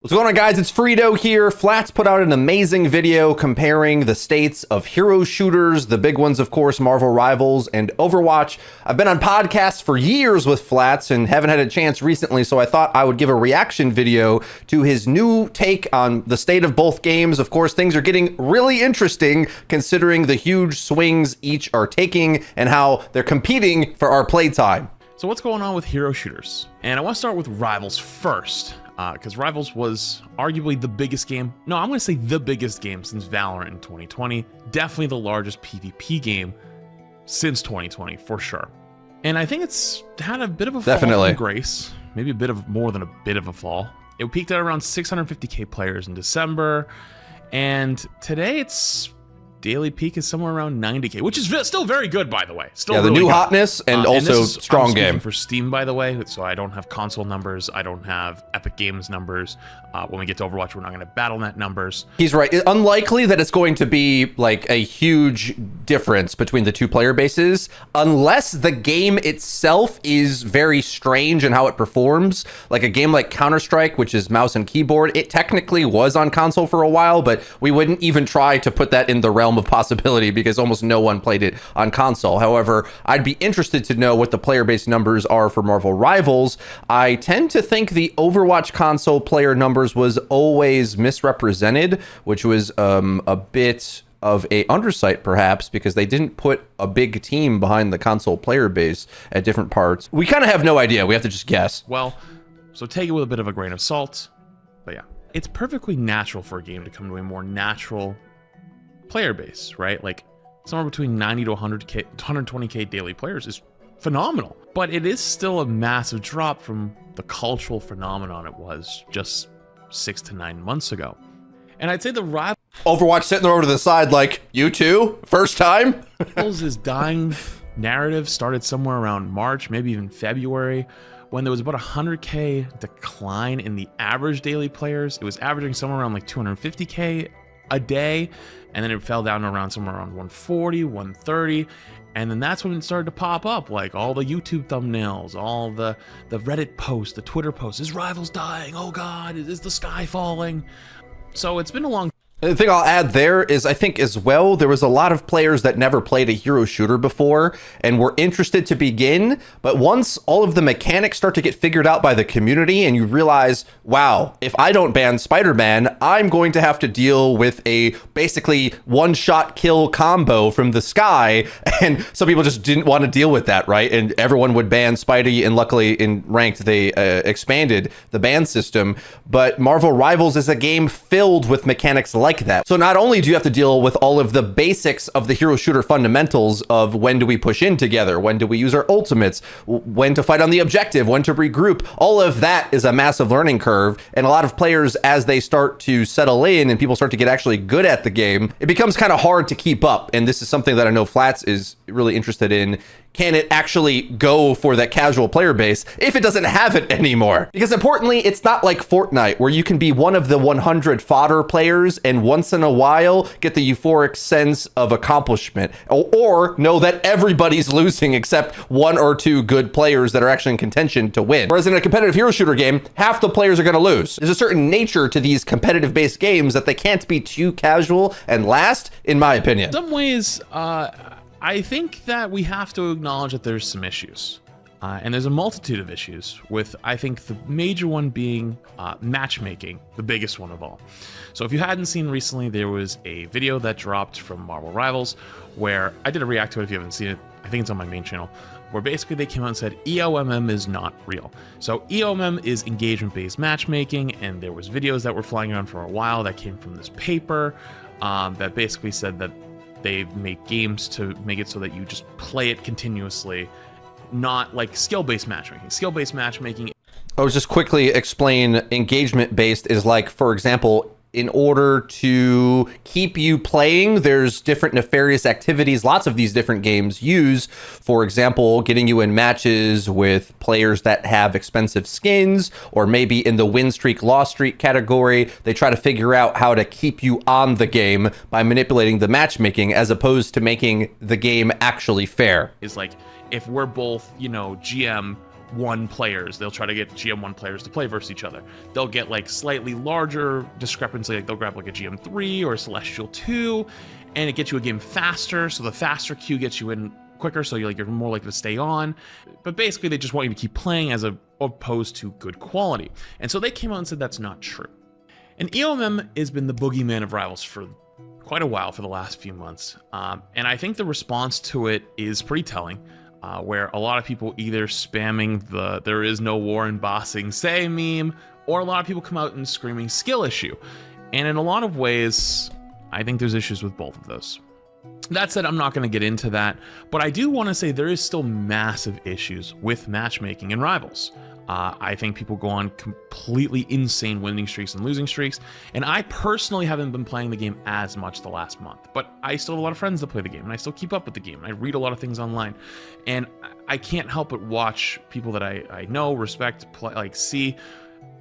What's going on, guys? It's Frito here. Flats put out an amazing video comparing the states of hero shooters, the big ones, of course, Marvel Rivals and Overwatch. I've been on podcasts for years with Flats and haven't had a chance recently, so I thought I would give a reaction video to his new take on the state of both games. Of course, things are getting really interesting considering the huge swings each are taking and how they're competing for our playtime. So what's going on with hero shooters? And I want to start with Rivals first. Because Rivals was arguably the biggest game. No, I'm going to say the biggest game since Valorant in 2020. Definitely the largest PvP game since 2020, for sure. And I think it's had a bit of a fall from grace. Maybe a bit of more than a bit of a fall. It peaked at around 650k players in December. And today its daily peak is somewhere around 90k, which is still very good, by the way. Still the really new good. hotness and also strong game for Steam, by the way. So I don't have console numbers. I don't have Epic Games numbers. When we get to Overwatch, we're not going to Battle.net numbers. He's right. It's unlikely that it's going to be like a huge difference between the two player bases, unless the game itself is very strange in how it performs. Like a game like Counter-Strike, which is mouse and keyboard, it technically was on console for a while, but we wouldn't even try to put that in the realm of possibility because almost no one played it on console. However, I'd be interested to know what the player base numbers are for Marvel Rivals. I tend to think the Overwatch console player numbers was always misrepresented, which was a bit of a undersight perhaps, because they didn't put a big team behind the console player base at different parts. We kind of have no idea. We have to just guess. Well, so take it with a bit of a grain of salt. But yeah, it's perfectly natural for a game to come to a more natural player base, right? Like somewhere between 90 to 100k, 120k daily players is phenomenal. But it is still a massive drop from the cultural phenomenon it was just 6 to 9 months ago. And I'd say the Overwatch sitting there over to the side like, you too? First time? Rivals' dying narrative started somewhere around March, maybe even February, when there was about 100k decline in the average daily players. It was averaging somewhere around like 250k a day, and then it fell down to around somewhere around 140, 130, and then that's when it started to pop up, like all the YouTube thumbnails, all the Reddit posts, the Twitter posts. Is Rivals dying? Oh God, is the sky falling? So it's been a long. The thing I'll add there is I think as well, there was a lot of players that never played a hero shooter before and were interested to begin. But once all of the mechanics start to get figured out by the community and you realize, wow, if I don't ban Spider-Man, I'm going to have to deal with a basically one-shot kill combo from the sky. And some people just didn't want to deal with that, right? And everyone would ban Spidey. And luckily in ranked, they expanded the ban system. But Marvel Rivals is a game filled with mechanics like that. So not only do you have to deal with all of the basics of the hero shooter fundamentals of when do we push in together, when do we use our ultimates, when to fight on the objective, when to regroup, all of that is a massive learning curve. And a lot of players, as they start to settle in and people start to get actually good at the game, it becomes kind of hard to keep up. And this is something that I know Flats is really interested in. Can it actually go for that casual player base if it doesn't have it anymore? Because importantly, it's not like Fortnite where you can be one of the 100 fodder players and once in a while get the euphoric sense of accomplishment, or know that everybody's losing except one or two good players that are actually in contention to win. Whereas in a competitive hero shooter game, half the players are going to lose. There's a certain nature to these competitive based games that they can't be too casual and last, in my opinion. In some ways, I think that we have to acknowledge that there's some issues. And there's a multitude of issues with, I think, the major one being matchmaking, the biggest one of all. So if you hadn't seen recently, there was a video that dropped from Marvel Rivals where I did a react to it. If you haven't seen it, I think it's on my main channel, where basically they came out and said EOMM is not real. So EOMM is engagement-based matchmaking, and there was videos that were flying around for a while that came from this paper that basically said that they make games to make it so that you just play it continuously, not like skill-based matchmaking. Skill-based matchmaking. I was just quickly explain engagement-based is like, for example, in order to keep you playing, there's different nefarious activities lots of these different games use. For example, getting you in matches with players that have expensive skins, or maybe in the win streak, loss streak category, they try to figure out how to keep you on the game by manipulating the matchmaking as opposed to making the game actually fair. Is like, if we're both, GM 1 players. They'll try to get GM1 players to play versus each other. They'll get like slightly larger discrepancy, like they'll grab like a GM3 or a Celestial 2, and it gets you a game faster. So the faster queue gets you in quicker, so you're more likely to stay on. But basically, they just want you to keep playing as opposed to good quality. And so they came out and said that's not true. And EOMM has been the boogeyman of Rivals for quite a while, for the last few months. And I think the response to it is pretty telling. Where a lot of people either spamming the "there is no war in bossing say" meme, or a lot of people come out and screaming skill issue. And in a lot of ways, I think there's issues with both of those. That said, I'm not going to get into that, but I do want to say there is still massive issues with matchmaking in Rivals. I think people go on completely insane winning streaks and losing streaks, and I personally haven't been playing the game as much the last month, but I still have a lot of friends that play the game, and I still keep up with the game, and I read a lot of things online, and I can't help but watch people that I know, respect, see,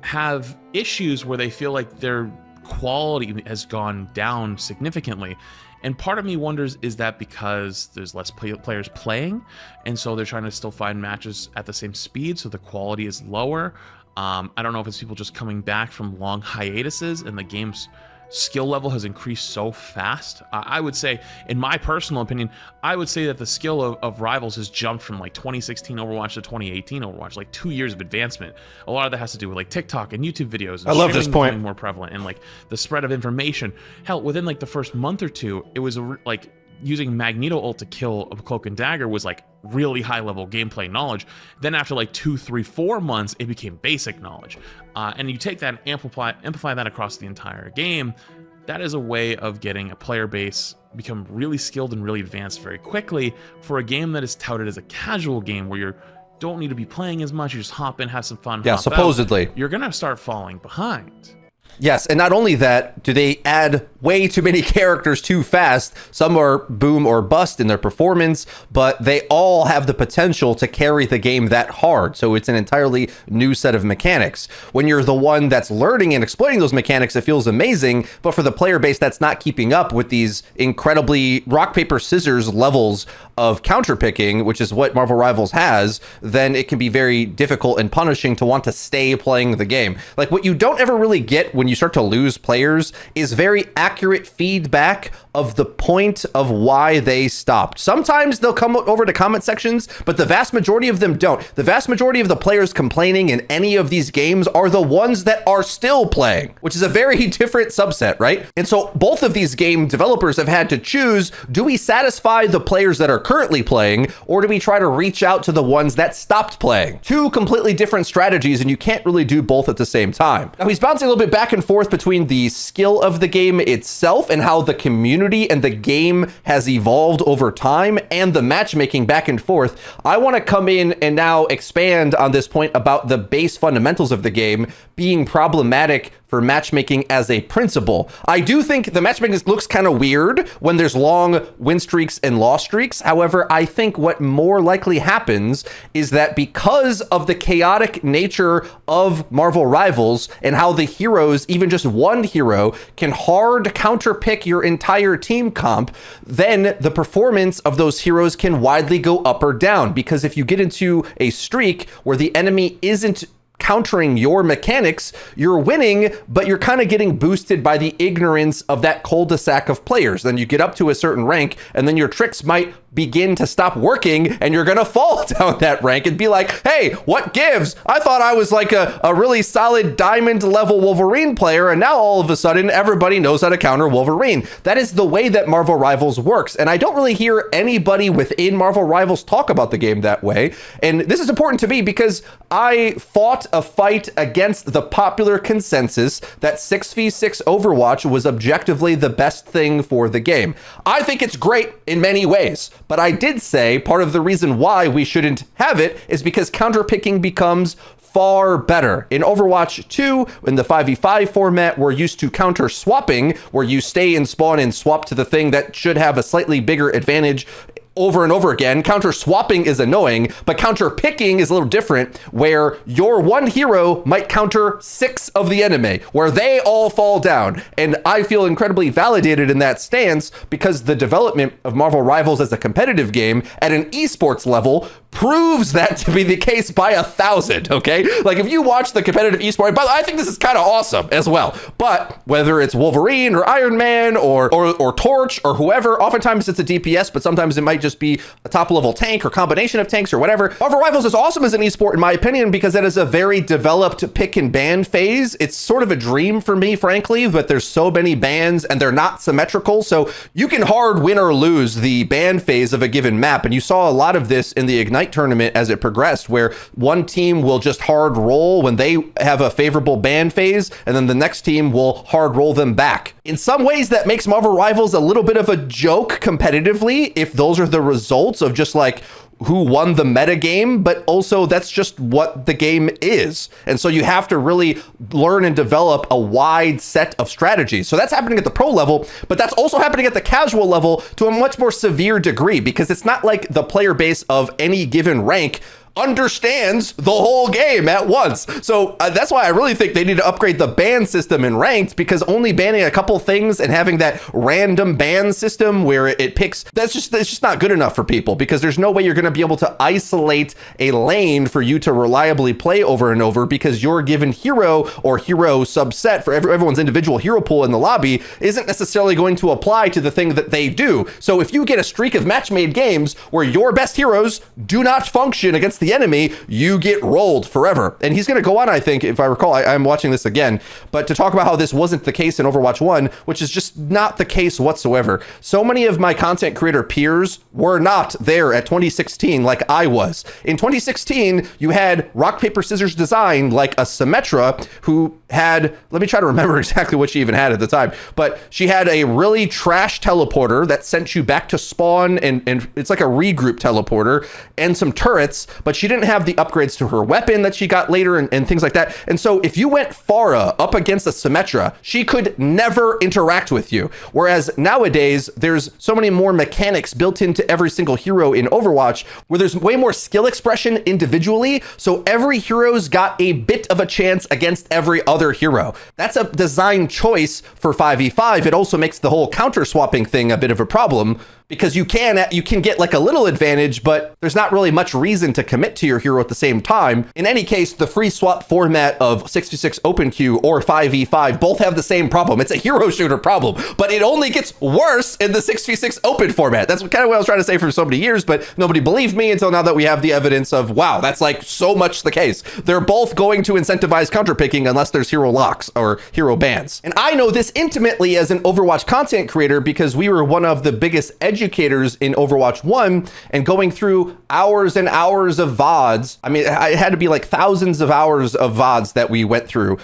have issues where they feel like their quality has gone down significantly. And part of me wonders, is that because there's less players playing, and so they're trying to still find matches at the same speed, so the quality is lower? I don't know if it's people just coming back from long hiatuses and the game's skill level has increased so fast. I would say, in my personal opinion, I would say that the skill of Rivals has jumped from like 2016 Overwatch to 2018 Overwatch, like 2 years of advancement. A lot of that has to do with like TikTok and YouTube videos. And I love this point. Becoming more prevalent, and like the spread of information. Hell, within like the first month or two, it was like using Magneto ult to kill a Cloak and Dagger was like really high level gameplay knowledge. Then after like 2, 3, 4 months, it became basic knowledge. And you take that and amplify that across the entire game. That is a way of getting a player base become really skilled and really advanced very quickly for a game that is touted as a casual game where you don't need to be playing as much. You just hop in, have some fun. Yeah, supposedly. You're going to start falling behind. Yes, and not only that, do they add way too many characters too fast. Some are boom or bust in their performance, but they all have the potential to carry the game that hard. So it's an entirely new set of mechanics. When you're the one that's learning and exploiting those mechanics, it feels amazing. But for the player base that's not keeping up with these incredibly rock, paper, scissors levels of counterpicking, which is what Marvel Rivals has, then it can be very difficult and punishing to want to stay playing the game. Like, what you don't ever really get when you start to lose players is very accurate feedback of the point of why they stopped. Sometimes they'll come over to comment sections, but the vast majority of them don't. The vast majority of the players complaining in any of these games are the ones that are still playing, which is a very different subset, right? And so both of these game developers have had to choose, do we satisfy the players that are currently playing, or do we try to reach out to the ones that stopped playing? Two completely different strategies, and you can't really do both at the same time. Now, he's bouncing a little bit back and forth between the skill of the game itself and how the community and the game has evolved over time, and the matchmaking back and forth. I want to come in and now expand on this point about the base fundamentals of the game being problematic for matchmaking as a principle. I do think the matchmaking looks kind of weird when there's long win streaks and loss streaks. However, I think what more likely happens is that because of the chaotic nature of Marvel Rivals and how the heroes, even just one hero, can hard counterpick your entire team comp, then the performance of those heroes can widely go up or down. Because if you get into a streak where the enemy isn't countering your mechanics, you're winning, but you're kind of getting boosted by the ignorance of that cul-de-sac of players. Then you get up to a certain rank, and then your tricks might begin to stop working, and you're gonna fall down that rank and be like, hey, what gives? I thought I was like a really solid diamond level Wolverine player, and now all of a sudden everybody knows how to counter Wolverine. That is the way that Marvel Rivals works, and I don't really hear anybody within Marvel Rivals talk about the game that way. And this is important to me because I fought a fight against the popular consensus that 6v6 Overwatch was objectively the best thing for the game. I think it's great in many ways, but I did say part of the reason why we shouldn't have it is because counterpicking becomes far better. In Overwatch 2, in the 5v5 format, we're used to counter swapping, where you stay in spawn and swap to the thing that should have a slightly bigger advantage over and over again. Counter swapping is annoying, but counter picking is a little different, where your one hero might counter 6 of the enemy, where they all fall down. And I feel incredibly validated in that stance because the development of Marvel Rivals as a competitive game at an esports level proves that to be the case by 1,000, okay? Like, if you watch the competitive esport, but I think this is kind of awesome as well. But whether it's Wolverine or Iron Man or Torch or whoever, oftentimes it's a DPS, but sometimes it might just be a top level tank or combination of tanks or whatever. Marvel Rivals is awesome as an esport in my opinion because it is a very developed pick and ban phase. It's sort of a dream for me, frankly, but there's so many bans and they're not symmetrical. So you can hard win or lose the ban phase of a given map. And you saw a lot of this in the Ignite tournament as it progressed, where one team will just hard roll when they have a favorable ban phase, and then the next team will hard roll them back. In some ways, that makes Marvel Rivals a little bit of a joke competitively, if those are the results of just like who won the meta game, but also that's just what the game is. And so you have to really learn and develop a wide set of strategies. So that's happening at the pro level, but that's also happening at the casual level to a much more severe degree, because it's not like the player base of any given rank understands the whole game at once. So that's why I really think they need to upgrade the ban system in ranked, because only banning a couple things and having that random ban system where it picks, it's just not good enough for people, because there's no way you're going to be able to isolate a lane for you to reliably play over and over, because your given hero or hero subset for everyone's individual hero pool in the lobby isn't necessarily going to apply to the thing that they do. So if you get a streak of match-made games where your best heroes do not function against the enemy, you get rolled forever. And he's going to go on, I think, if I recall, I'm watching this again, but to talk about how this wasn't the case in Overwatch 1, which is just not the case whatsoever. So many of my content creator peers were not there at 2016 like I was. In 2016, you had rock, paper, scissors design like a Symmetra who had, let me try to remember exactly what she even had at the time, but she had a really trash teleporter that sent you back to spawn, and it's like a regroup teleporter, and some turrets, but she didn't have the upgrades to her weapon that she got later and things like that. And so if you went Pharah up against a Symmetra, she could never interact with you. Whereas nowadays, there's so many more mechanics built into every single hero in Overwatch, where there's way more skill expression individually. So every hero's got a bit of a chance against every other hero. That's a design choice for 5v5. It also makes the whole counter swapping thing a bit of a problem, because you can get like a little advantage, but there's not really much reason to commit to your hero at the same time. In any case, the free swap format of 6v6 open queue or 5v5 both have the same problem. It's a hero shooter problem, but it only gets worse in the 6v6 open format. That's kind of what I was trying to say for so many years, but nobody believed me until now that we have the evidence of, wow, that's like so much the case. They're both going to incentivize counterpicking unless there's hero locks or hero bans. And I know this intimately as an Overwatch content creator, because we were one of the biggest educators in Overwatch 1, and going through hours and hours of VODs. I mean, it had to be like thousands of hours of VODs that we went through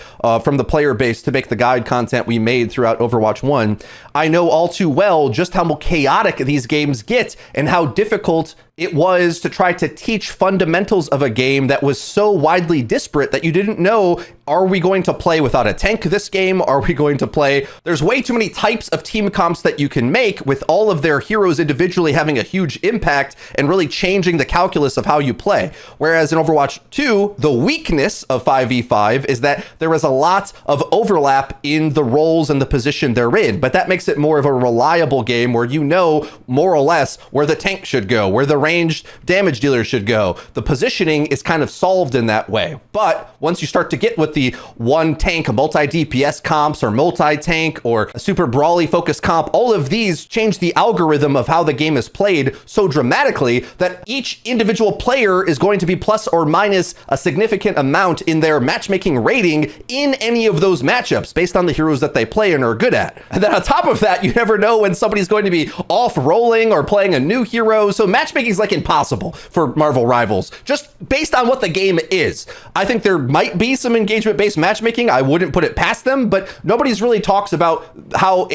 from the player base to make the guide content we made throughout Overwatch 1. I know all too well just how chaotic these games get and how difficult it was to try to teach fundamentals of a game that was so widely disparate that you didn't know, are we going to play without a tank this game? Are we going to play? There's way too many types of team comps that you can make, with all of their heroes individually having a huge impact and really changing the calculus of how you play. Whereas in Overwatch 2, the weakness of 5v5 is that there is a lot of overlap in the roles and the position they're in, but that makes it more of a reliable game where you know more or less where the tank should go, where the ranged damage dealer should go. The positioning is kind of solved in that way. But once you start to get with the one tank multi-DPS comps or multi-tank or a super brawly focused comp, all of these change the algorithm of how the game is played so dramatically that each individual player is going to be plus or minus a significant amount in their matchmaking rating in any of those matchups based on the heroes that they play and are good at. And then on top of that, you never know when somebody's going to be off rolling or playing a new hero. So matchmaking matchmaking's like impossible for Marvel Rivals, just based on what the game is. I think there might be some engagement-based matchmaking. I wouldn't put it past them, but nobody's really talks about how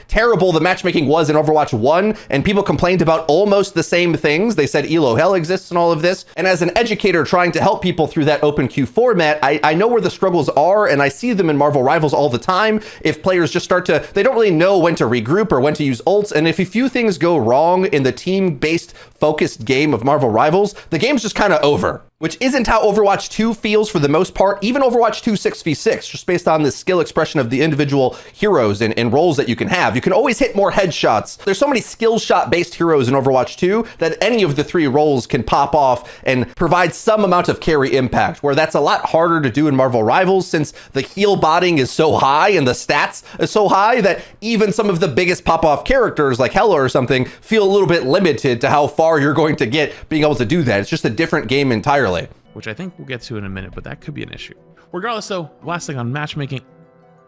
terrible the matchmaking was in Overwatch 1, and people complained about almost the same things. They said Elo Hell exists and all of this. And as an educator trying to help people through that open queue format, I know where the struggles are, and I see them in Marvel Rivals all the time. If players just start to, they don't really know when to regroup or when to use ults, and if a few things go wrong in the team-based focused game of Marvel Rivals, the game's just kind of over, which isn't how Overwatch 2 feels for the most part. Even Overwatch 2 6v6, just based on the skill expression of the individual heroes and roles that you can have. You can always hit more headshots. There's so many skill shot based heroes in Overwatch 2 that any of the 3 roles can pop off and provide some amount of carry impact, where that's a lot harder to do in Marvel Rivals since the heal botting is so high and the stats is so high that even some of the biggest pop off characters like Hela or something feel a little bit limited to how far you're going to get being able to do that. It's just a different game entirely. Which I think we'll get to in a minute, but that could be an issue. Regardless though, last thing on matchmaking,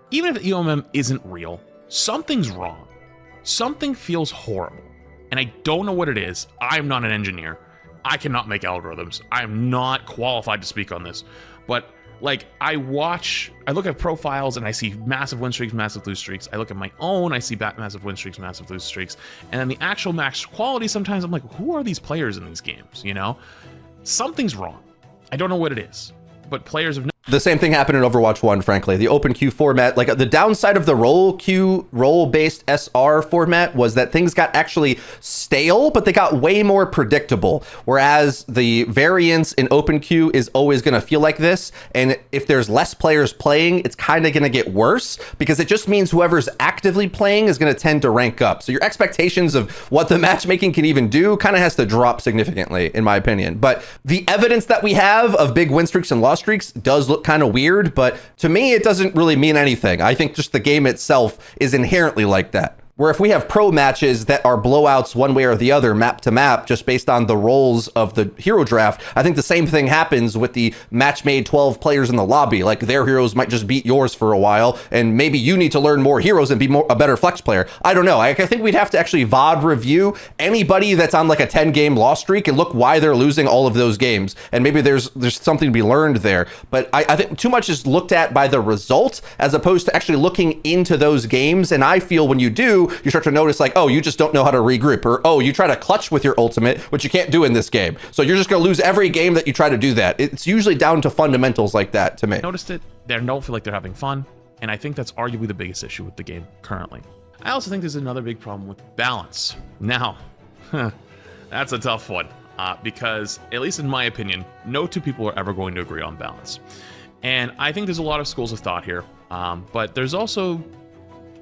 even if EOMM isn't real, something's wrong. Something feels horrible. And I don't know what it is. I'm not an engineer. I cannot make algorithms. I'm not qualified to speak on this. But like, I look at profiles and I see massive win streaks, massive lose streaks. I look at my own, I see massive win streaks, massive lose streaks. And then the actual max quality, sometimes I'm like, who are these players in these games, you know? Something's wrong. I don't know what it is, but players have the same thing happened in Overwatch 1, frankly. The open queue format, like the downside of the role-based SR format was that things got actually stale, but they got way more predictable. Whereas the variance in open queue is always going to feel like this. And if there's less players playing, it's kind of going to get worse because it just means whoever's actively playing is going to tend to rank up. So your expectations of what the matchmaking can even do kind of has to drop significantly, in my opinion. But the evidence that we have of big win streaks and loss streaks does look kind of weird, but to me, it doesn't really mean anything. I think just the game itself is inherently like that. Where if we have pro matches that are blowouts one way or the other, map to map, just based on the roles of the hero draft, I think the same thing happens with the match-made 12 players in the lobby. Like their heroes might just beat yours for a while, and maybe you need to learn more heroes and be a better flex player. I don't know. I think we'd have to actually VOD review anybody that's on like a 10-game loss streak and look why they're losing all of those games. And maybe there's something to be learned there. But I think too much is looked at by the result as opposed to actually looking into those games. And I feel when you do, you start to notice like, oh, you just don't know how to regroup, or oh, you try to clutch with your ultimate, which you can't do in this game. So you're just going to lose every game that you try to do that. It's usually down to fundamentals like that to me. Noticed it. They don't feel like they're having fun. And I think that's arguably the biggest issue with the game currently. I also think there's another big problem with balance. Now, that's a tough one because, at least in my opinion, no 2 people are ever going to agree on balance. And I think there's a lot of schools of thought here, but there's also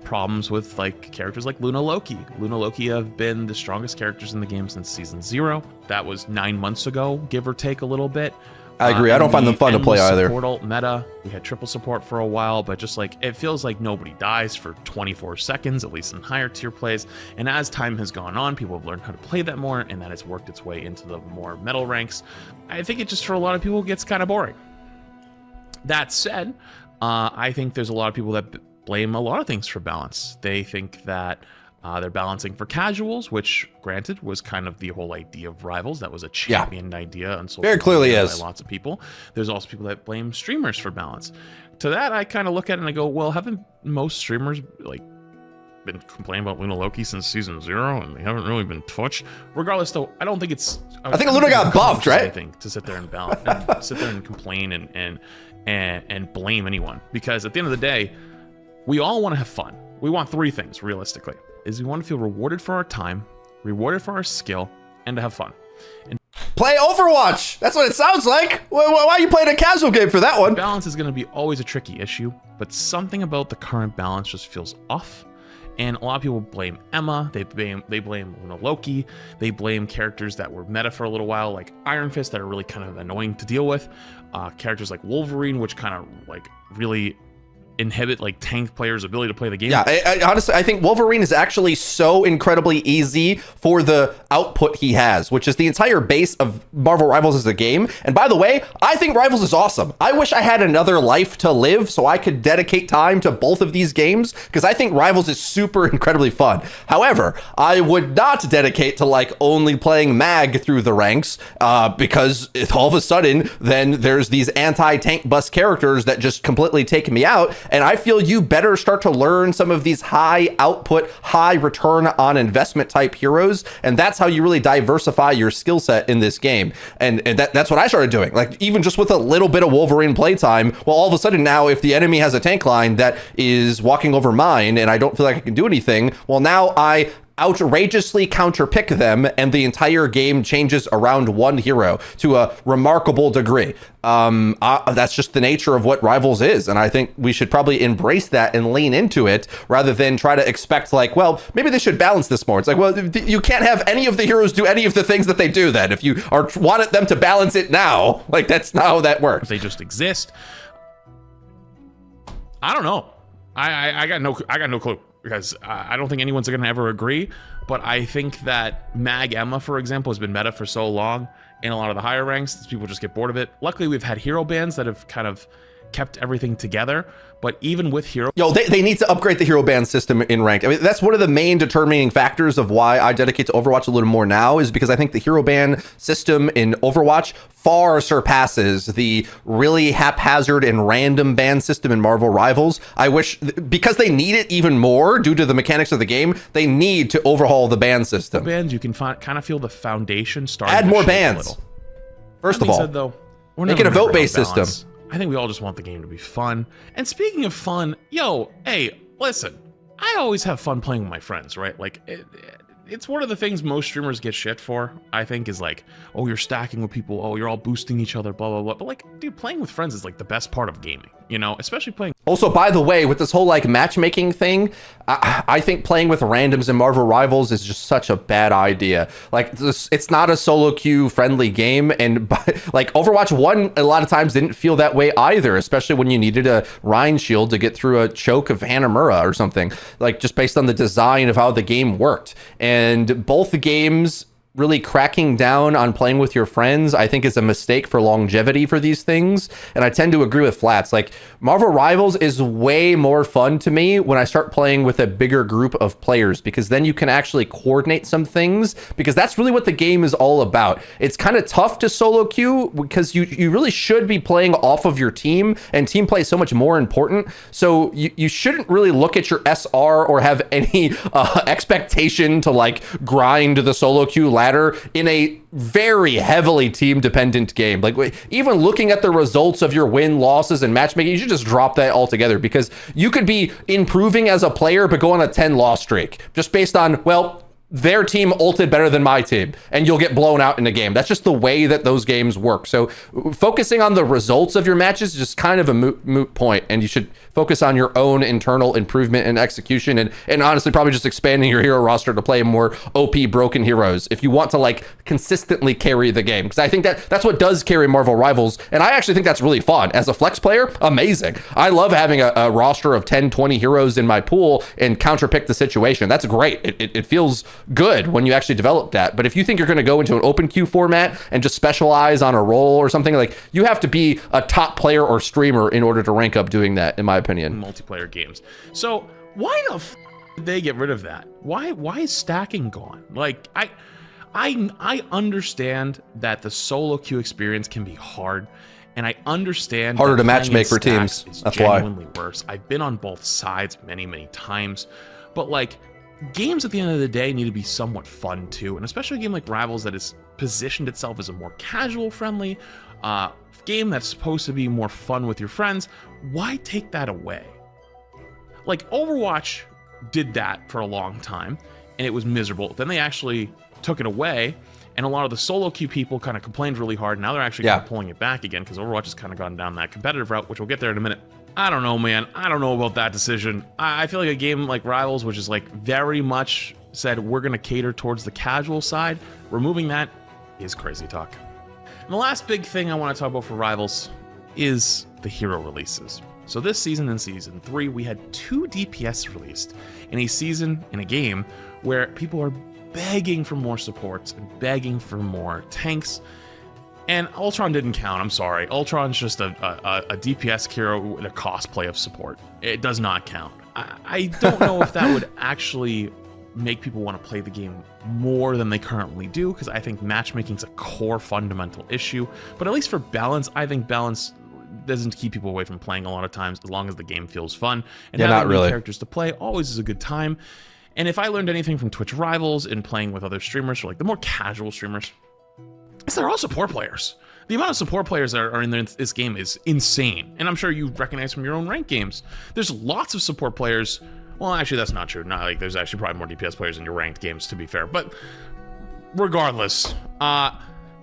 problems with like characters like Luna Loki. Luna Loki have been the strongest characters in the game since season 0. That was 9 months ago, give or take a little bit. I agree. I don't find them fun to play either. Support ult meta. We had triple support for a while, but just like it feels like nobody dies for 24 seconds, at least in higher tier plays. And as time has gone on, people have learned how to play that more, and that has worked its way into the more metal ranks. I think it just for a lot of people gets kind of boring. That said, I think there's a lot of people that blame a lot of things for balance. They think that they're balancing for casuals, which granted was kind of the whole idea of Rivals. That was a championed idea on social very clearly media is by lots of people. There's also people that blame streamers for balance. To that, I kind of look at it and I go, well, haven't most streamers like been complaining about Luna Loki since season 0, and they haven't really been touched? Regardless, though, I don't think it's. I think Luna got buffed, right? To sit there and balance, and sit there and complain and blame anyone, because at the end of the day, we all want to have fun. We want 3 things, realistically. Is we want to feel rewarded for our time, rewarded for our skill, and to have fun. And play Overwatch! That's what it sounds like! Why are you playing a casual game for that one? Balance is going to be always a tricky issue, but something about the current balance just feels off. And a lot of people blame Emma, they blame Luna Loki, they blame characters that were meta for a little while, like Iron Fist, that are really kind of annoying to deal with. Characters like Wolverine, which kind of like really inhibit like tank players' ability to play the game. Yeah, I honestly, I think Wolverine is actually so incredibly easy for the output he has, which is the entire base of Marvel Rivals as a game. And by the way, I think Rivals is awesome. I wish I had another life to live so I could dedicate time to both of these games, because I think Rivals is super incredibly fun. However, I would not dedicate to like only playing mag through the ranks, because all of a sudden then there's these anti-tank bus characters that just completely take me out. And I feel you better start to learn some of these high output, high return on investment type heroes. And that's how you really diversify your skill set in this game. And that's what I started doing. Like, even just with a little bit of Wolverine playtime, well, all of a sudden now, if the enemy has a tank line that is walking over mine and I don't feel like I can do anything, well, now I outrageously counterpick them, and the entire game changes around one hero to a remarkable degree. That's just the nature of what Rivals is, and I think we should probably embrace that and lean into it rather than try to expect like, well, maybe they should balance this more. It's like, well, you can't have any of the heroes do any of the things that they do then. If you are wanted them to balance it now, like, that's not how that works. They just exist. I don't know. I got no clue, because I don't think anyone's going to ever agree. But I think that Mag Emma, for example, has been meta for so long in a lot of the higher ranks, people just get bored of it. Luckily, we've had hero bans that have kind of kept everything together. But even with hero... They need to upgrade the hero ban system in ranked. I mean, that's one of the main determining factors of why I dedicate to Overwatch a little more now, is because I think the hero ban system in Overwatch far surpasses the really haphazard and random ban system in Marvel Rivals. I wish, because they need it even more due to the mechanics of the game, they need to overhaul the ban system. Bans, you can kind of feel the foundation starting Add to more shake bans. a little. First of all, said, though, make it a vote-based system. I think we all just want the game to be fun. And speaking of fun, hey, listen, I always have fun playing with my friends, right? Like, it's one of the things most streamers get shit for, I think, is like, oh, you're stacking with people, oh, you're all boosting each other, blah, blah, blah. But like, dude, playing with friends is like the best part of gaming, especially playing. Also, by the way, with this whole like matchmaking thing, I think playing with randoms in Marvel Rivals is just such a bad idea. Like, it's not a solo queue friendly game, and like Overwatch 1 a lot of times didn't feel that way either, especially when you needed a Rhine shield to get through a choke of Hanamura or something, like just based on the design of how the game worked. And both the games really cracking down on playing with your friends, I think, is a mistake for longevity for these things. And I tend to agree with Flats. Like, Marvel Rivals is way more fun to me when I start playing with a bigger group of players, because then you can actually coordinate some things, because that's really what the game is all about. It's kind of tough to solo queue because you really should be playing off of your team, and team play is so much more important. So you shouldn't really look at your SR or have any expectation to like grind the solo queue ladder in a very heavily team dependent game. Like, even looking at the results of your win losses and matchmaking, you should just drop that altogether, because you could be improving as a player but go on a 10 loss streak just based on, well, their team ulted better than my team, and you'll get blown out in a game. That's just the way that those games work. So focusing on the results of your matches is just kind of a moot point, and you should focus on your own internal improvement and execution, and honestly probably just expanding your hero roster to play more OP broken heroes if you want to like consistently carry the game, because I think that's what does carry Marvel Rivals, and I actually think that's really fun. As a flex player, amazing. I love having a roster of 10-20 heroes in my pool and counterpick the situation. That's great. It feels good when you actually develop that. But if you think you're going to go into an open queue format and just specialize on a role or something, like, you have to be a top player or streamer in order to rank up doing that, in my opinion. Multiplayer games. So why the f did they get rid of that? Why is stacking gone? Like, I understand that the solo queue experience can be hard, and I understand harder to matchmake for teams. That's genuinely worse. I've been on both sides many times, but like, games at the end of the day need to be somewhat fun too, and especially a game like Rivals that has positioned itself as a more casual friendly game that's supposed to be more fun with your friends. Why take that away? Like, Overwatch did that for a long time and it was miserable. Then they actually took it away, and a lot of the solo queue people kind of complained really hard. Now they're actually kind of pulling it back again, because Overwatch has kind of gone down that competitive route, which we'll get there in a minute. I don't know, man. I don't know about that decision. I feel like a game like Rivals, which is like very much said we're going to cater towards the casual side, removing that is crazy talk. And the last big thing I want to talk about for Rivals is the hero releases. So this season and season 3, we had 2 DPS released in a season, in a game, where people are begging for more supports and begging for more tanks. And Ultron didn't count, I'm sorry. Ultron's just a DPS hero with a cosplay of support. It does not count. I don't know if that would actually make people want to play the game more than they currently do, because I think matchmaking is a core fundamental issue. But at least for balance, I think balance doesn't keep people away from playing a lot of times, as long as the game feels fun. And yeah, having not really. characters to play always is a good time. And if I learned anything from Twitch Rivals and playing with other streamers, or like the more casual streamers, is they're all support players. The amount of support players that are in this game is insane. And I'm sure you recognize from your own ranked games. There's lots of support players. Well, actually, that's not true. Not like there's actually probably more DPS players in your ranked games, to be fair. But regardless,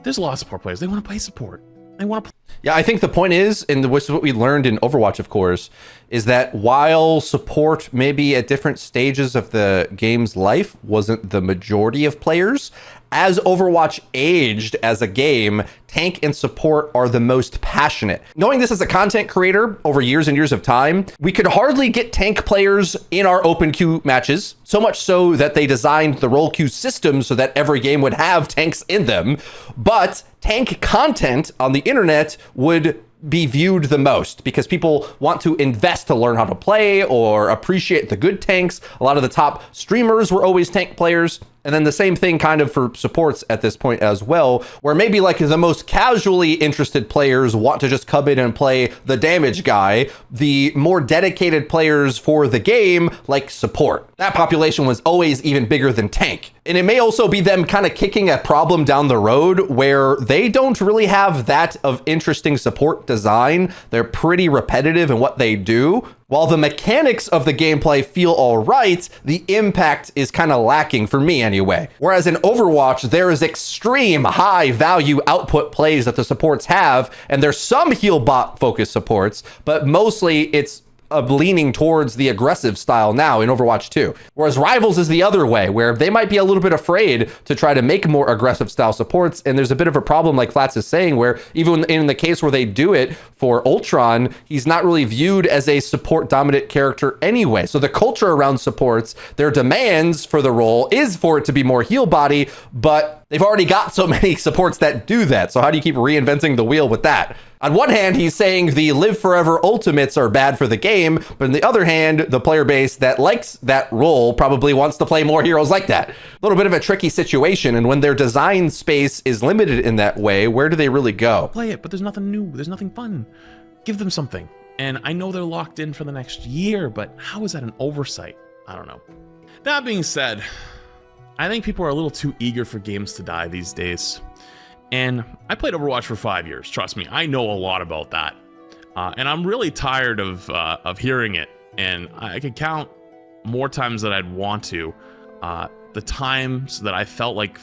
there's a lot of support players. They want to play support. They want to play. Yeah, I think the point is, and this is what we learned in Overwatch, of course, is that while support maybe at different stages of the game's life wasn't the majority of players, as Overwatch aged as a game, tank and support are the most passionate. Knowing this as a content creator over years and years of time, we could hardly get tank players in our open queue matches, so much so that they designed the role queue system so that every game would have tanks in them. But tank content on the internet would be viewed the most because people want to invest to learn how to play or appreciate the good tanks. A lot of the top streamers were always tank players. And then the same thing kind of for supports at this point as well, where maybe like the most casually interested players want to just come in and play the damage guy. The more dedicated players for the game like support. That population was always even bigger than tank. And it may also be them kind of kicking a problem down the road where they don't really have that of interesting support design. They're pretty repetitive in what they do. While the mechanics of the gameplay feel all right, the impact is kind of lacking for me anyway. Whereas in Overwatch, there is extreme high value output plays that the supports have, and there's some heal bot focused supports, but mostly it's leaning towards the aggressive style now in Overwatch 2. Whereas Rivals is the other way, where they might be a little bit afraid to try to make more aggressive style supports. And there's a bit of a problem, like Flats is saying, where even in the case where they do it for Ultron, he's not really viewed as a support dominant character anyway. So the culture around supports, their demands for the role is for it to be more heal body, but they've already got so many supports that do that. So how do you keep reinventing the wheel with that? On one hand, he's saying the live forever ultimates are bad for the game, but on the other hand, the player base that likes that role probably wants to play more heroes like that. A little bit of a tricky situation, and when their design space is limited in that way, where do they really go? Play it, but there's nothing new, there's nothing fun. Give them something. And I know they're locked in for the next year, but how is that an oversight? I don't know. That being said, I think people are a little too eager for games to die these days. And I played Overwatch for 5 years. Trust me, I know a lot about that. And I'm really tired of hearing it. And I could count more times than I'd want to. The times that I felt like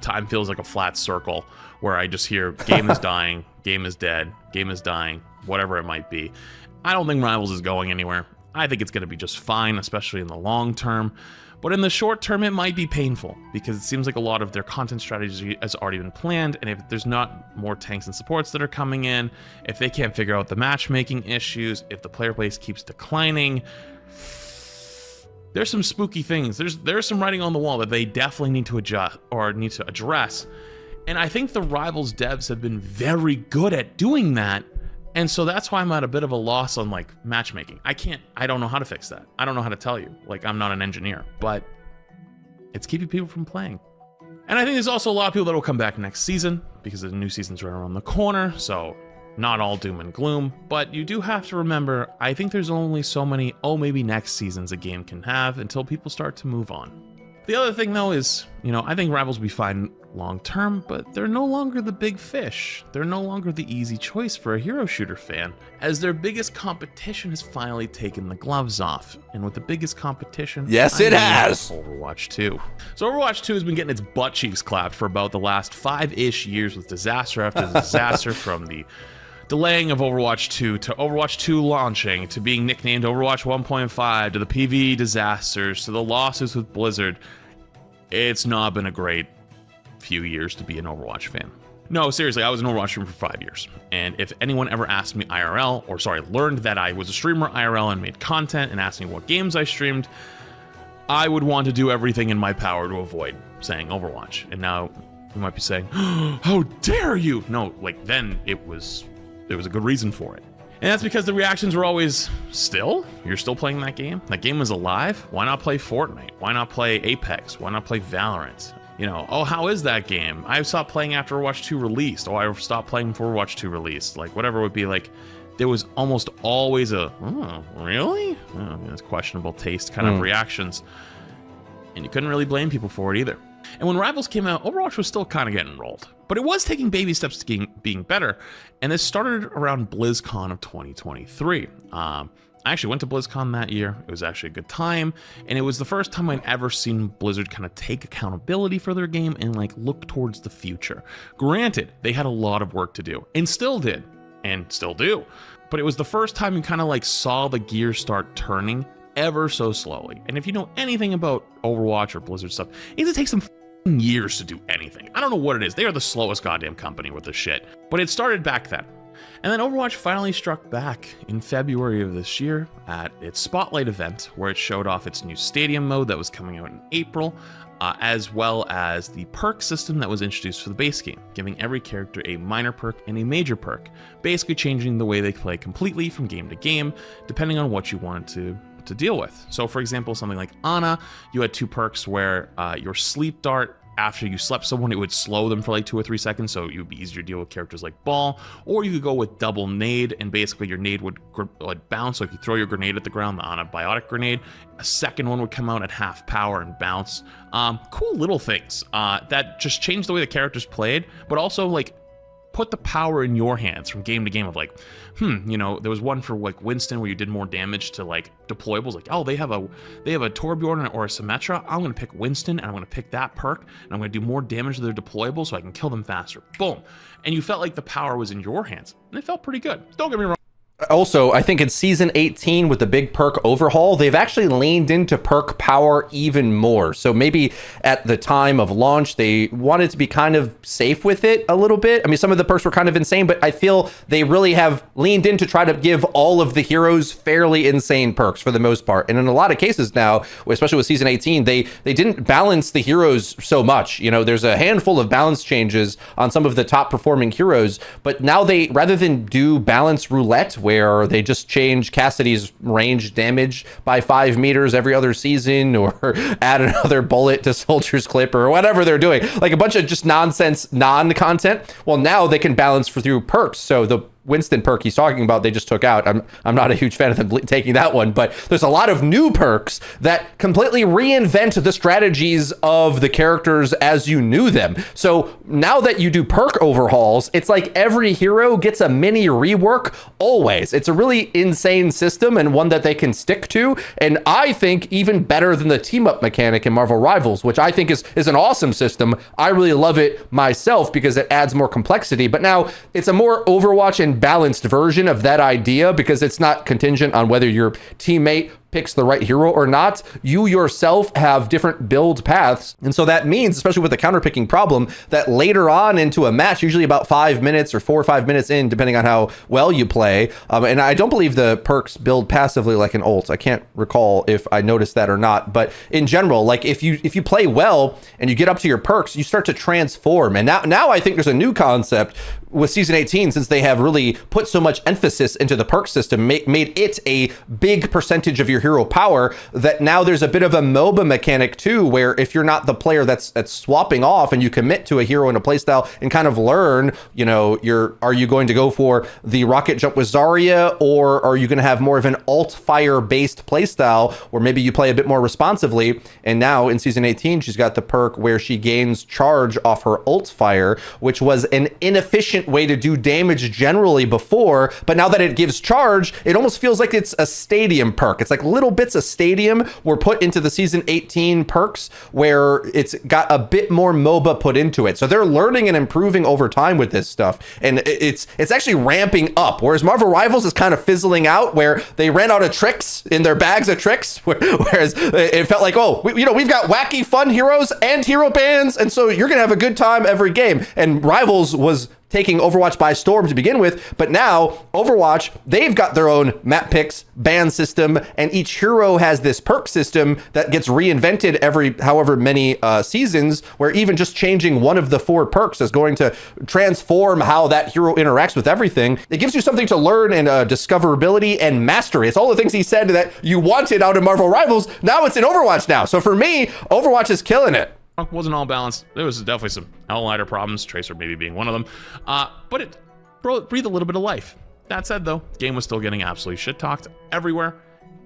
time feels like a flat circle, where I just hear game is dying, game is dead, game is dying, whatever it might be. I don't think Rivals is going anywhere. I think it's going to be just fine, especially in the long term. But in the short term, it might be painful because it seems like a lot of their content strategy has already been planned. And if there's not more tanks and supports that are coming in, if they can't figure out the matchmaking issues, if the player base keeps declining, there's some spooky things. There's some writing on the wall that they definitely need to adjust or need to address. And I think the Rivals devs have been very good at doing that. And so that's why I'm at a bit of a loss on like matchmaking. I don't know how to fix that. I don't know how to tell you. Like, I'm not an engineer, but it's keeping people from playing. And I think there's also a lot of people that will come back next season because the new season's right around the corner. So not all doom and gloom, but you do have to remember, I think there's only so many, maybe next seasons a game can have until people start to move on. The other thing though is, I think Rivals will be fine long term, but they're no longer the big fish. They're no longer the easy choice for a hero shooter fan, as their biggest competition has finally taken the gloves off. And with the biggest competition, yes, it has. Overwatch 2. So Overwatch 2 has been getting its butt cheeks clapped for about the last 5-ish years with disaster after disaster, from the delaying of Overwatch 2 to Overwatch 2 launching to being nicknamed Overwatch 1.5 to the PvE disasters to the lawsuits with Blizzard. It's not been a great few years to be an Overwatch fan. No, seriously, I was an Overwatch streamer for 5 years. And if anyone ever asked me IRL, learned that I was a streamer IRL and made content and asked me what games I streamed, I would want to do everything in my power to avoid saying Overwatch. And now you might be saying, how dare you? No, like then there was a good reason for it. And that's because the reactions were always, you're still playing that game? That game is alive? Why not play Fortnite? Why not play Apex? Why not play Valorant? You know, oh, how is that game? I stopped playing after Overwatch 2 released. Oh, I stopped playing before Overwatch 2 released. Like, whatever it would be, like, there was almost always oh, really? Oh, it's questionable taste kind of reactions. And you couldn't really blame people for it either. And when Rivals came out, Overwatch was still kind of getting rolled. But it was taking baby steps to being better. And this started around BlizzCon of 2023. I actually went to BlizzCon that year. It was actually a good time. And it was the first time I'd ever seen Blizzard kind of take accountability for their game and like look towards the future. Granted, they had a lot of work to do and still did and still do. But it was the first time you kind of like saw the gears start turning ever so slowly. And if you know anything about Overwatch or Blizzard stuff, it takes them years to do anything. I don't know what it is. They are the slowest goddamn company with this shit. But it started back then. And then Overwatch finally struck back in February of this year at its Spotlight event, where it showed off its new stadium mode that was coming out in April, as well as the perk system that was introduced for the base game, giving every character a minor perk and a major perk, basically changing the way they play completely from game to game, depending on what you wanted to deal with. So for example, something like Ana, you had 2 perks where your sleep dart, after you slept someone, it would slow them for like 2 or 3 seconds, so it would be easier to deal with characters like Ball. Or you could go with double nade, and basically your nade would bounce. So if you throw your grenade at the ground, the Ana biotic grenade, a second one would come out at half power and bounce. Cool little things that just changed the way the characters played, but also like put the power in your hands from game to game of like, you know, there was one for like Winston where you did more damage to like deployables, like, oh, they have a Torbjorn or a Symmetra. I'm going to pick Winston and I'm going to pick that perk and I'm going to do more damage to their deployables so I can kill them faster. Boom. And you felt like the power was in your hands and it felt pretty good. Don't get me wrong. Also, I think in Season 18 with the big perk overhaul, they've actually leaned into perk power even more. So maybe at the time of launch, they wanted to be kind of safe with it a little bit. I mean, some of the perks were kind of insane, but I feel they really have leaned in to try to give all of the heroes fairly insane perks for the most part. And in a lot of cases now, especially with Season 18, they didn't balance the heroes so much. You know, there's a handful of balance changes on some of the top performing heroes, but now they, rather than do balance roulette, where they just change Cassidy's range damage by 5 meters every other season, or add another bullet to Soldier's Clip, or whatever they're doing, like a bunch of just nonsense non-content. Well, now they can balance through perks. So the Winston perk he's talking about, they just took out. I'm not a huge fan of them taking that one, but there's a lot of new perks that completely reinvent the strategies of the characters as you knew them. So now that you do perk overhauls, it's like every hero gets a mini rework always. It's a really insane system and one that they can stick to. And I think even better than the team up mechanic in Marvel Rivals, which I think is an awesome system. I really love it myself because it adds more complexity, but now it's a more Overwatch and balanced version of that idea, because it's not contingent on whether your teammate picks the right hero or not. You yourself have different build paths. And so that means, especially with the counterpicking problem, that later on into a match, usually about 5 minutes or 4 or 5 minutes in, depending on how well you play. And I don't believe the perks build passively like an ult. I can't recall if I noticed that or not. But in general, like if you play well and you get up to your perks, you start to transform. And now I think there's a new concept with Season 18, since they have really put so much emphasis into the perk system, made it a big percentage of your hero power, that now there's a bit of a MOBA mechanic too, where if you're not the player that's swapping off and you commit to a hero in a playstyle and kind of learn, you know, are you going to go for the rocket jump with Zarya, or are you going to have more of an alt fire based playstyle where maybe you play a bit more responsively? And now in Season 18, she's got the perk where she gains charge off her alt fire, which was an inefficient way to do damage generally before, but now that it gives charge, it almost feels like it's a stadium perk. It's like little bits of Stadium were put into the season 18 perks where it's got a bit more MOBA put into it. So they're learning and improving over time with this stuff. And it's actually ramping up. Whereas Marvel Rivals is kind of fizzling out, where they ran out of tricks in their bags of tricks. Whereas it felt like, oh, we've got wacky fun heroes and hero bands. And so you're going to have a good time every game. And Rivals was taking Overwatch by storm to begin with, but now Overwatch, they've got their own map picks, ban system, and each hero has this perk system that gets reinvented every however many seasons, where even just changing one of the 4 perks is going to transform how that hero interacts with everything. It gives you something to learn and discoverability and mastery. It's all the things he said that you wanted out of Marvel Rivals. Now it's in Overwatch now. So for me, Overwatch is killing it. Wasn't all balanced. There was definitely some outlier problems, Tracer maybe being one of them, but it breathed a little bit of life. That said, though, game was still getting absolutely shit-talked everywhere.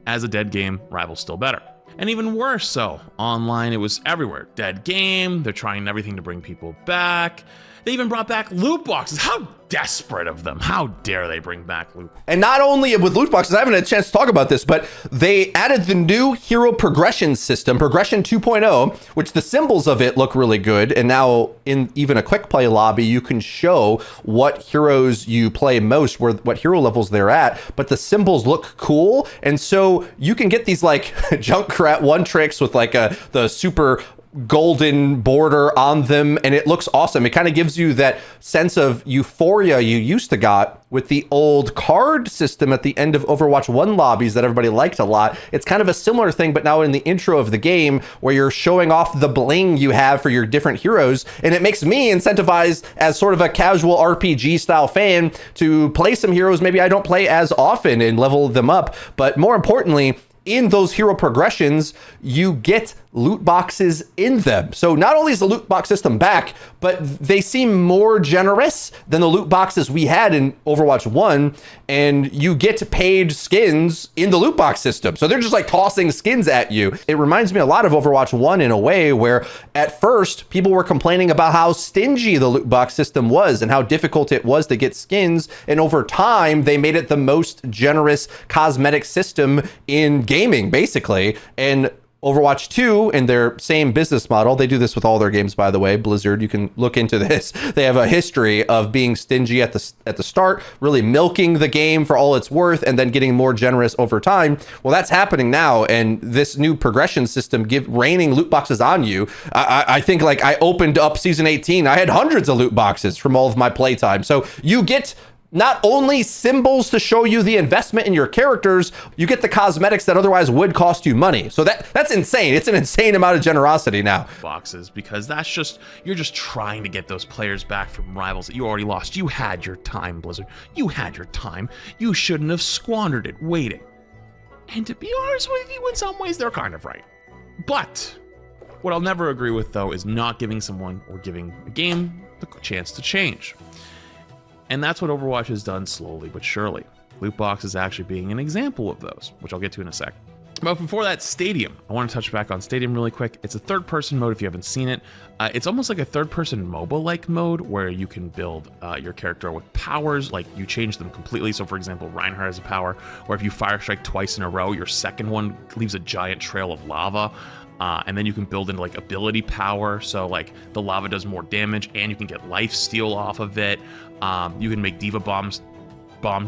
As a dead game, Rival's still better. And even worse so, online it was everywhere. Dead game, they're trying everything to bring people back. They even brought back loot boxes. How desperate of them. How dare they bring back loot? And not only with loot boxes, I haven't had a chance to talk about this, but they added the new hero progression system, Progression 2.0, which the symbols of it look really good. And now in even a quick play lobby, you can show what heroes you play most, what hero levels they're at, but the symbols look cool. And so you can get these like Junkrat one tricks with like the super golden border on them, and it looks awesome. It kind of gives you that sense of euphoria you used to got with the old card system at the end of Overwatch 1 lobbies that everybody liked a lot. It's kind of a similar thing, but now in the intro of the game where you're showing off the bling you have for your different heroes, and it makes me incentivized as sort of a casual RPG style fan to play some heroes maybe I don't play as often and level them up. But more importantly, in those hero progressions, you get loot boxes in them. So not only is the loot box system back, but they seem more generous than the loot boxes we had in Overwatch 1, and you get paid skins in the loot box system. So they're just like tossing skins at you. It reminds me a lot of Overwatch 1 in a way where at first people were complaining about how stingy the loot box system was and how difficult it was to get skins. And over time, they made it the most generous cosmetic system in gaming, basically. And Overwatch 2, in their same business model, they do this with all their games, by the way. Blizzard, you can look into this. They have a history of being stingy at the start, really milking the game for all it's worth, and then getting more generous over time. Well, that's happening now, and this new progression system raining loot boxes on you. I think like I opened up season 18, I had hundreds of loot boxes from all of my playtime. So you get not only symbols to show you the investment in your characters, you get the cosmetics that otherwise would cost you money. So that's insane. It's an insane amount of generosity now. Boxes, because you're just trying to get those players back from rivals that you already lost. You had your time, Blizzard. You had your time. You shouldn't have squandered it waiting. And to be honest with you, in some ways, they're kind of right. But what I'll never agree with, though, is not giving someone or giving a game the chance to change. And that's what Overwatch has done slowly but surely. Loot boxes actually being an example of those, which I'll get to in a sec. But before that, Stadium. I want to touch back on Stadium really quick. It's a third-person mode if you haven't seen it. It's almost like a third-person MOBA-like mode where you can build your character with powers, like you change them completely. So, for example, Reinhardt has a power where if you fire strike twice in a row, your second one leaves a giant trail of lava. And then you can build into like ability power, so like the lava does more damage, and you can get life steal off of it. You can make Diva bomb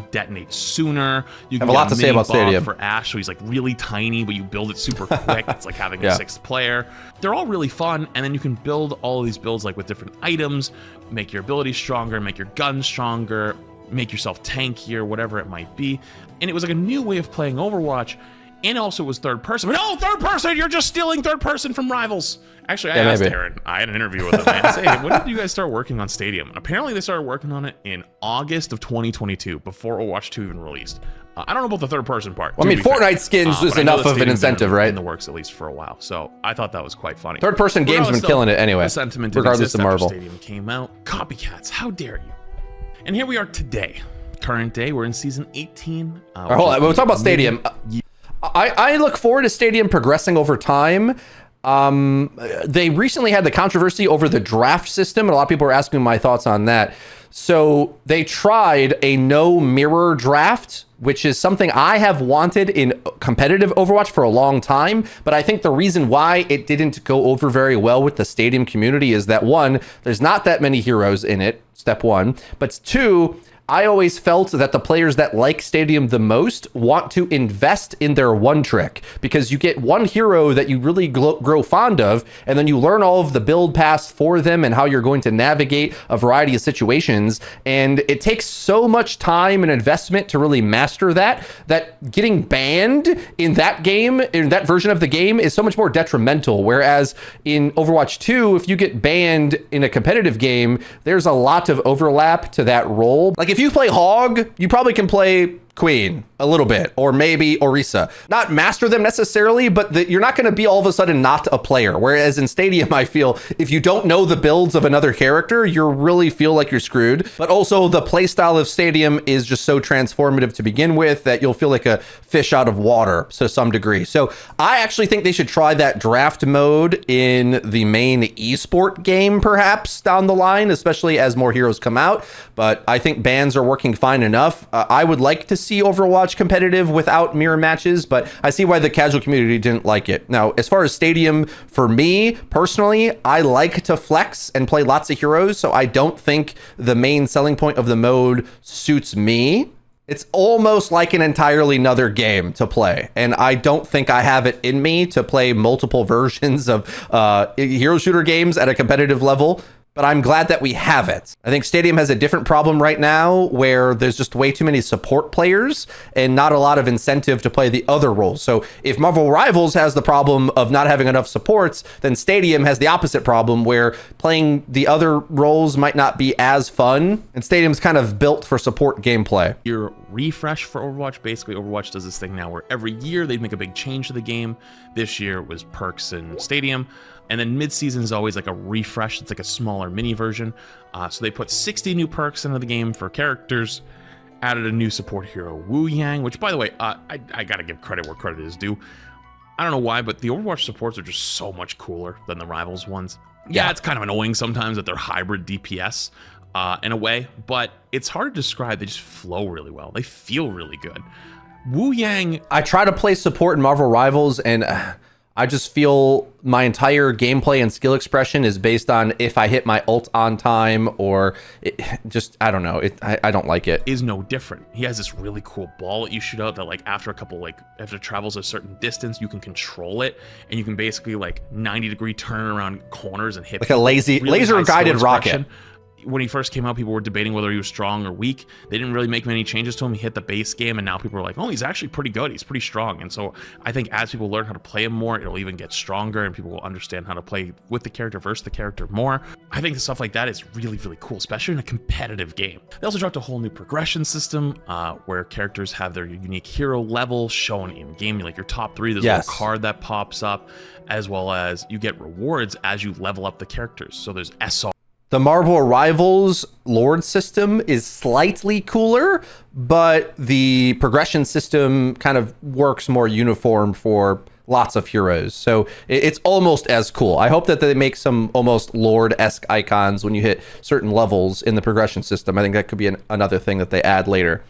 detonate sooner. You can have a lot to say about Stadium for Ash, so he's like really tiny, but you build it super quick. It's like having a sixth player. They're all really fun, and then you can build all of these builds like with different items, make your ability stronger, make your gun stronger, make yourself tankier, whatever it might be. And it was like a new way of playing Overwatch. And also it was third person. But no, third person! You're just stealing third person from rivals. Actually, I asked Aaron. I had an interview with him. I said, hey, when did you guys start working on Stadium? And apparently they started working on it in August of 2022, before Overwatch 2 even released. I don't know about the third person part. Well, I mean, Fortnite skins is enough of an incentive, right? In the works, at least for a while. So I thought that was quite funny. Third person games been killing it anyway. The sentiment regardless of Marvel. Stadium came out. Copycats, how dare you? And here we are today. Current day, we're in season 18. Hold on, we'll talk about Stadium. I look forward to Stadium progressing over time. They recently had the controversy over the draft system, and a lot of people are asking my thoughts on that. So they tried a no mirror draft, which is something I have wanted in competitive Overwatch for a long time. But I think the reason why it didn't go over very well with the Stadium community is that, one, there's not that many heroes in it, step one. But two, I always felt that the players that like Stadium the most want to invest in their one trick, because you get one hero that you really grow fond of, and then you learn all of the build paths for them and how you're going to navigate a variety of situations. And it takes so much time and investment to really master that getting banned in that game, in that version of the game, is so much more detrimental. Whereas in Overwatch 2, if you get banned in a competitive game, there's a lot of overlap to that role. Like, if you play Hog, you probably can play Queen a little bit, or maybe Orisa. Not master them necessarily, but you're not going to be all of a sudden not a player. Whereas in Stadium, I feel if you don't know the builds of another character, you really feel like you're screwed. But also the playstyle of Stadium is just so transformative to begin with that you'll feel like a fish out of water to some degree. So I actually think they should try that draft mode in the main esport game perhaps down the line, especially as more heroes come out. But I think bans are working fine enough. I would like to see Overwatch competitive without mirror matches, but I see why the casual community didn't like it. Now, as far as Stadium, for me personally, I like to flex and play lots of heroes, so I don't think the main selling point of the mode suits me. It's almost like an entirely another game to play, and I don't think I have it in me to play multiple versions of hero shooter games at a competitive level. But I'm glad that we have it. I think Stadium has a different problem right now where there's just way too many support players and not a lot of incentive to play the other roles. So if Marvel Rivals has the problem of not having enough supports, then Stadium has the opposite problem where playing the other roles might not be as fun. And Stadium's kind of built for support gameplay. Your refresh for Overwatch, basically Overwatch does this thing now where every year they make a big change to the game. This year it was perks in Stadium. And then mid-season is always like a refresh. It's like a smaller mini version. So they put 60 new perks into the game for characters, added a new support hero, Wu Yang, which, by the way, I gotta give credit where credit is due. I don't know why, but the Overwatch supports are just so much cooler than the Rivals ones. Yeah, it's kind of annoying sometimes that they're hybrid DPS in a way, but it's hard to describe. They just flow really well. They feel really good. Wu Yang... I try to play support in Marvel Rivals, and... I just feel my entire gameplay and skill expression is based on if I hit my ult on time, or I don't know. I don't like it. Is no different. He has this really cool ball that you shoot out that, like, after it travels a certain distance, you can control it, and you can basically, like, 90-degree turn around corners and hit like a laser guided rocket. When he first came out, people were debating whether he was strong or weak. They didn't really make many changes to him. He hit the base game, and now people are like, oh, he's actually pretty good. He's pretty strong. And so I think as people learn how to play him more, it'll even get stronger, and people will understand how to play with the character versus the character more. I think stuff like that is really, really cool, especially in a competitive game. They also dropped a whole new progression system where characters have their unique hero level shown in game. Like your top 3, there's a little card that pops up, as well as you get rewards as you level up the characters. So there's SR. The Marvel Rivals Lord system is slightly cooler, but the progression system kind of works more uniform for lots of heroes. So it's almost as cool. I hope that they make some almost Lord-esque icons when you hit certain levels in the progression system. I think that could be another thing that they add later.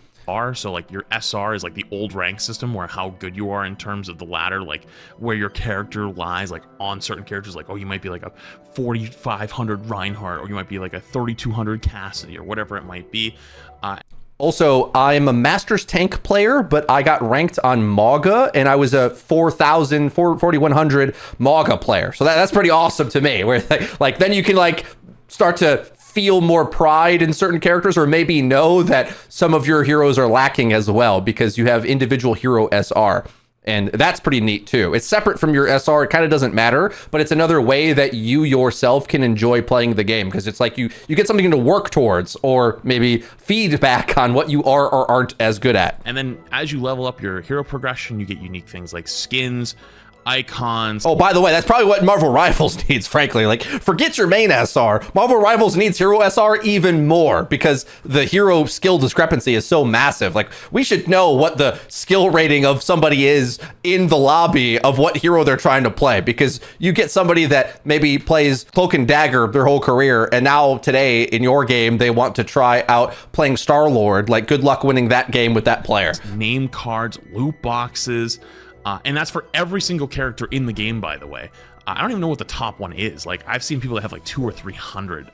So like your SR is like the old rank system where how good you are in terms of the ladder, like where your character lies, like on certain characters, like, oh, you might be like a 4,500 Reinhardt, or you might be like a 3,200 Cassidy, or whatever it might be. Also, I'm a Masters tank player, but I got ranked on Mauga, and I was a 4,100 Mauga player. So that's pretty awesome to me, where like then you can like start to feel more pride in certain characters, or maybe know that some of your heroes are lacking as well because you have individual hero SR. And that's pretty neat too. It's separate from your SR. It kind of doesn't matter, but it's another way that you yourself can enjoy playing the game, because it's like you get something to work towards, or maybe feedback on what you are or aren't as good at. And then as you level up your hero progression, you get unique things like skins, icons. Oh, by the way, that's probably what Marvel Rivals needs, frankly. Like, forget your main SR. Marvel Rivals needs hero SR even more because the hero skill discrepancy is so massive. Like, we should know what the skill rating of somebody is in the lobby of what hero they're trying to play, because you get somebody that maybe plays Cloak and Dagger their whole career, and now today in your game, they want to try out playing Star-Lord. Like, good luck winning that game with that player. Name cards, loot boxes. And that's for every single character in the game, by the way. I don't even know what the top one is. Like, I've seen people that have like 200 or 300.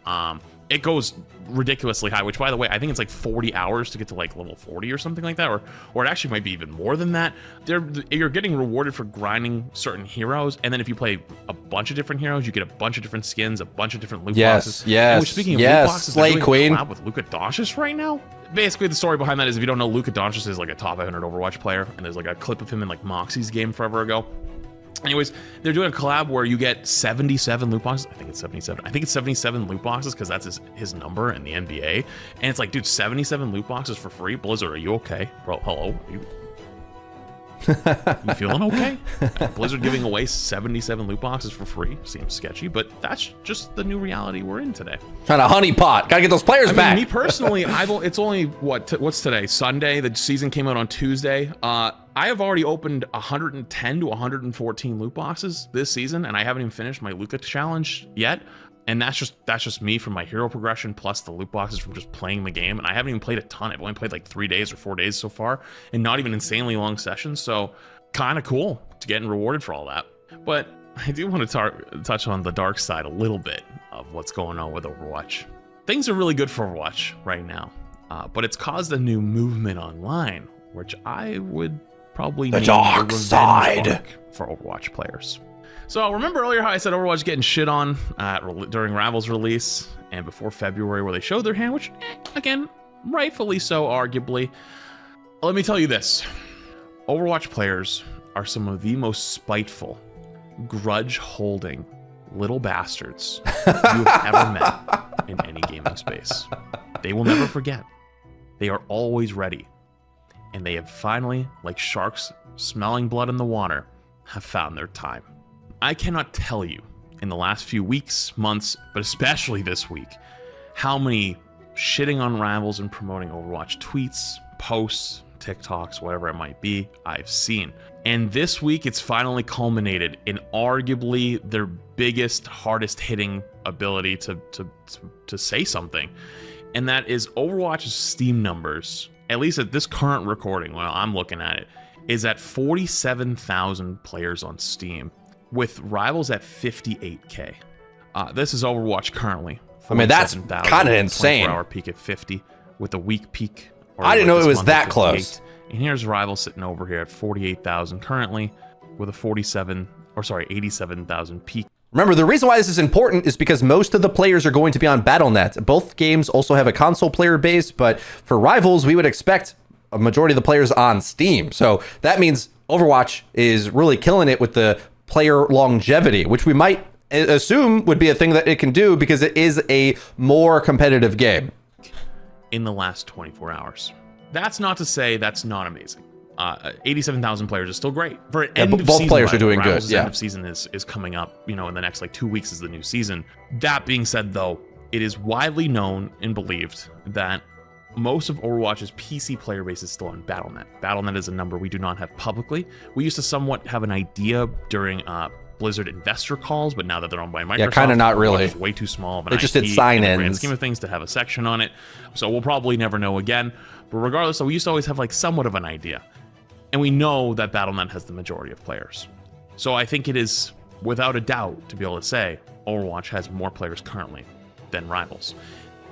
It goes ridiculously high, which, by the way, I think it's like 40 hours to get to like level 40 or something like that, or it actually might be even more than that. You're getting rewarded for grinding certain heroes, and then if you play a bunch of different heroes, you get a bunch of different skins, a bunch of different loot boxes. Yes, which, speaking of loot boxes, Slay Queen. Collab with Luka Doncic right now. Basically, the story behind that is, if you don't know, Luka Doncic is like a top 500 Overwatch player, and there's like a clip of him in like Moxie's game forever ago. Anyways, they're doing a collab where you get 77 loot boxes. I think it's 77. I think it's 77 loot boxes because that's his number in the NBA. And it's like, dude, 77 loot boxes for free? Blizzard, are you okay? Bro, hello? You feeling okay? Blizzard giving away 77 loot boxes for free seems sketchy, but that's just the new reality we're in today. Trying to honeypot. Gotta get those players back. Me personally, it's only, what's today? Sunday? The season came out on Tuesday. I have already opened 110 to 114 loot boxes this season, and I haven't even finished my Luka challenge yet. And that's just me from my hero progression plus the loot boxes from just playing the game. And I haven't even played a ton. I've only played like 3 days or 4 days so far, and not even insanely long sessions. So kind of cool to getting rewarded for all that. But I do want to touch on the dark side a little bit of what's going on with Overwatch. Things are really good for Overwatch right now, but it's caused a new movement online, which I would probably the name dark the side arc for Overwatch players. So remember earlier how I said Overwatch getting shit on during Rivals release and before February, where they showed their hand, which, again, rightfully so, arguably. Let me tell you this. Overwatch players are some of the most spiteful, grudge-holding little bastards you have ever met in any gaming space. They will never forget. They are always ready. And they have finally, like sharks smelling blood in the water, have found their time. I cannot tell you in the last few weeks, months, but especially this week, how many shitting on Rivals and promoting Overwatch tweets, posts, TikToks, whatever it might be, I've seen. And this week, it's finally culminated in arguably their biggest, hardest hitting ability to say something. And that is Overwatch's Steam numbers, at least at this current recording, while I'm looking at it, is at 47,000 players on Steam, with Rivals at 58K. This is Overwatch currently. I mean, that's kind of insane. 24-hour peak at 50, with a week peak. I didn't know it was that close. And here's Rivals sitting over here at 48,000 currently, with a 87,000 peak. Remember, the reason why this is important is because most of the players are going to be on Battle.net. Both games also have a console player base, but for Rivals, we would expect a majority of the players on Steam. So that means Overwatch is really killing it with the player longevity, which we might assume would be a thing that it can do because it is a more competitive game. In the last 24 hours. That's not to say that's not amazing. 87,000 players is still great. For an end of both season, players are doing good. End of season is coming up, in the next like 2 weeks is the new season. That being said, though, it is widely known and believed that most of Overwatch's PC player base is still on Battle.net. Battle.net is a number we do not have publicly. We used to somewhat have an idea during Blizzard investor calls, but now that they're owned by Microsoft, yeah, kind of not really. It's way too small of an They just did sign-ins. in the grand scheme of things to have a section on it. So we'll probably never know again. But regardless, so we used to always have like somewhat of an idea. And we know that Battle.net has the majority of players. So I think it is, without a doubt, to be able to say Overwatch has more players currently than Rivals.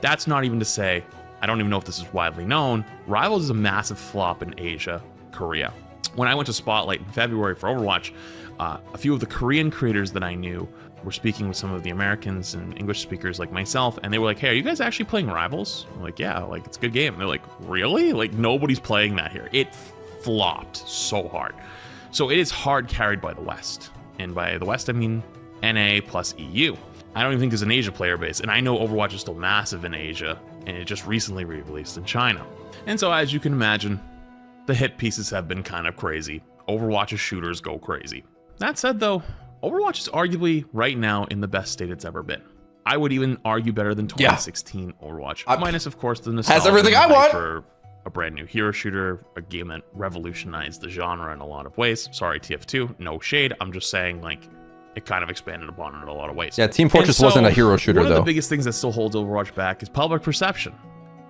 That's not even to say, I don't even know if this is widely known, Rivals is a massive flop in Asia, Korea. When I went to Spotlight in February for Overwatch, a few of the Korean creators that I knew were speaking with some of the Americans and English speakers like myself, and they were like, hey, are you guys actually playing Rivals? I'm like, yeah, like it's a good game. And they're like, really? Like nobody's playing that here. It flopped so hard. So it is hard carried by the West. And by the West, I mean NA plus EU. I don't even think there's an Asia player base. And I know Overwatch is still massive in Asia, and it just recently re-released in China. And so as you can imagine, the hit pieces have been kind of crazy. Overwatch's shooters go crazy. That said, though, Overwatch is arguably right now in the best state it's ever been. I would even argue better than 2016 Overwatch, minus of course the nostalgia has everything I want for a brand new hero shooter, a game that revolutionized the genre in a lot of ways. Sorry, TF2, no shade. I'm just saying, like, it kind of expanded upon it in a lot of ways. Yeah, Team Fortress wasn't a hero shooter, though. One of the biggest things that still holds Overwatch back is public perception.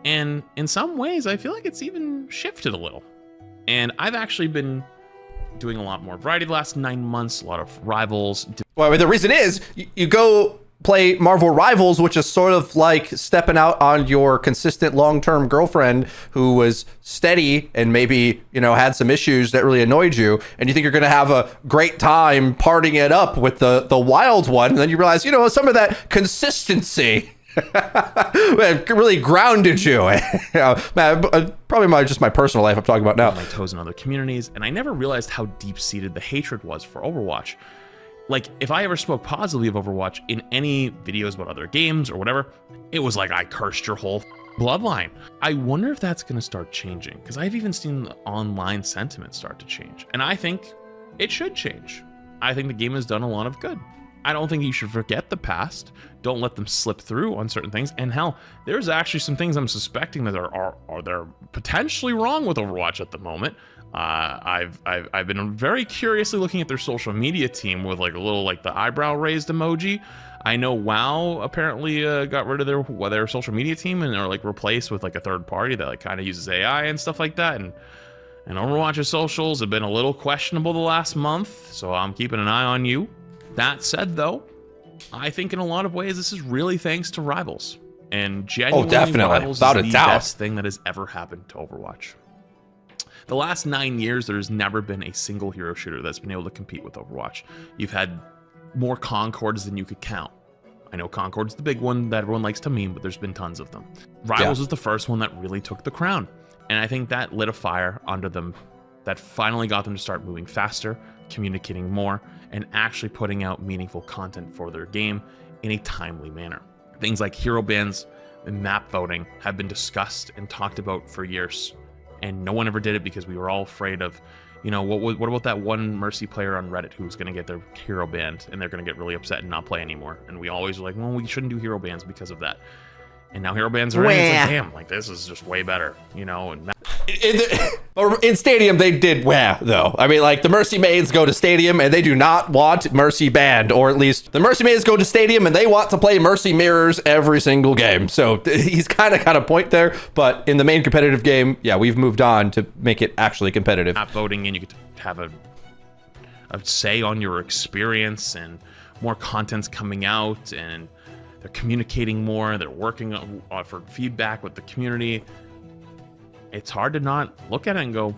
And in some ways, I feel like it's even shifted a little. And I've actually been doing a lot more variety the last 9 months, a lot of Rivals. Well, the reason is you go play Marvel Rivals, which is sort of like stepping out on your consistent long-term girlfriend who was steady and maybe, you know, had some issues that really annoyed you, and you think you're going to have a great time partying it up with the wild one, and then you realize, you know, some of that consistency really grounded you. Probably just my personal life I'm talking about now. My toes in other communities, and I never realized how deep-seated the hatred was for Overwatch. Like, if I ever spoke positively of Overwatch in any videos about other games or whatever, it was like I cursed your whole bloodline. I wonder if that's going to start changing, because I've even seen the online sentiment start to change, and I think it should change. I think the game has done a lot of good. I don't think you should forget the past. Don't let them slip through on certain things. And hell, there's actually some things I'm suspecting that are they're potentially wrong with Overwatch at the moment. I've been very curiously looking at their social media team with like a little like the eyebrow raised emoji. I know WoW apparently got rid of their social media team and are like replaced with like a third party that like kind of uses AI and stuff like that. And Overwatch's socials have been a little questionable the last month, so I'm keeping an eye on you. That said, though, I think in a lot of ways this is really thanks to Rivals. And genuinely, Rivals is the best thing that has ever happened to Overwatch. The last 9 years, there's never been a single hero shooter that's been able to compete with Overwatch. You've had more Concords than you could count. I know Concord's the big one that everyone likes to meme, but there's been tons of them. Rivals was the first one that really took the crown. And I think that lit a fire under them that finally got them to start moving faster, communicating more, and actually putting out meaningful content for their game in a timely manner. Things like hero bans and map voting have been discussed and talked about for years, and no one ever did it because we were all afraid of, you know, what about that one Mercy player on Reddit who's going to get their hero banned and they're going to get really upset and not play anymore. And we always were like, well, we shouldn't do hero bans because of that. And now hero bans are in. It's like, damn, like this is just way better, you know. And in Stadium, they did though. I mean, like the Mercy Maids go to Stadium and they do not want Mercy banned, or at least the Mercy Maids go to Stadium and they want to play Mercy Mirrors every single game. So he's kind of got a point there. But in the main competitive game, yeah, we've moved on to make it actually competitive. Not voting in, you get to have a say on your experience, and more content's coming out, and they're communicating more. They're working for feedback with the community. It's hard to not look at it and go,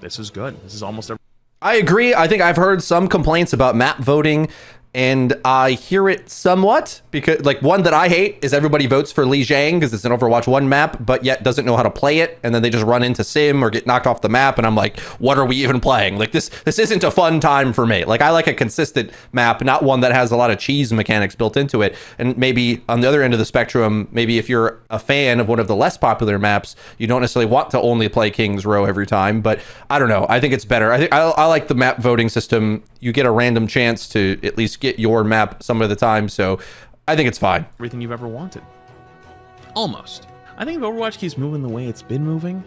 this is good. This is almost every. I agree. I think I've heard some complaints about map voting, and I hear it somewhat, because like one that I hate is everybody votes for Li Jiang because it's an Overwatch 1 map, but yet doesn't know how to play it, and then they just run into Sim or get knocked off the map, and I'm like, what are we even playing? Like this isn't a fun time for me. Like I like a consistent map, not one that has a lot of cheese mechanics built into it. And maybe on the other end of the spectrum, maybe if you're a fan of one of the less popular maps, you don't necessarily want to only play King's Row every time, but I don't know. I think it's better. I like the map voting system. You get a random chance to at least get your map some of the time, so I think it's fine. Everything you've ever wanted. Almost. I think if Overwatch keeps moving the way it's been moving,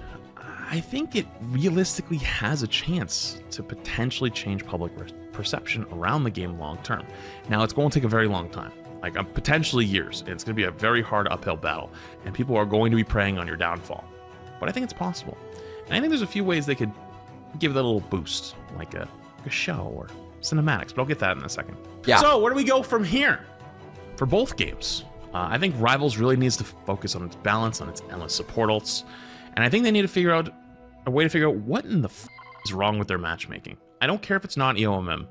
I think it realistically has a chance to potentially change public perception around the game long term. Now, it's going to take a very long time, like potentially years, and it's going to be a very hard uphill battle, and people are going to be preying on your downfall. But I think it's possible. And I think there's a few ways they could give it a little boost, like a show or cinematics, but I'll get that in a second. Yeah. So where do we go from here for both games? I think Rivals really needs to focus on its balance, on its endless support ults, and I think they need to figure out a way to figure out what in the is wrong with their matchmaking. I don't care if it's not EOMM.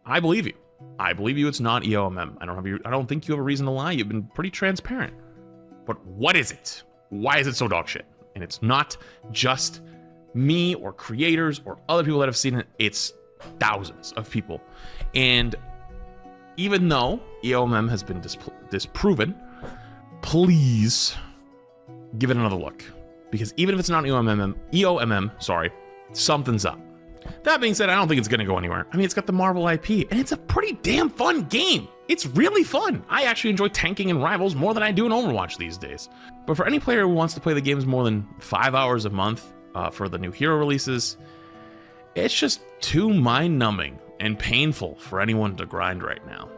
I believe you. I believe you. It's not EOMM. I don't think you have a reason to lie. You've been pretty transparent. But what is it? Why is it so dog shit? And it's not just me or creators or other people that have seen it. It's thousands of people. And even though EOMM has been disproven, please give it another look. Because even if it's not EOMM, something's up. That being said, I don't think it's going to go anywhere. I mean, it's got the Marvel IP, and it's a pretty damn fun game. It's really fun. I actually enjoy tanking in Rivals more than I do in Overwatch these days. But for any player who wants to play the games more than 5 hours a month for the new hero releases, it's just too mind-numbing and painful for anyone to grind right now.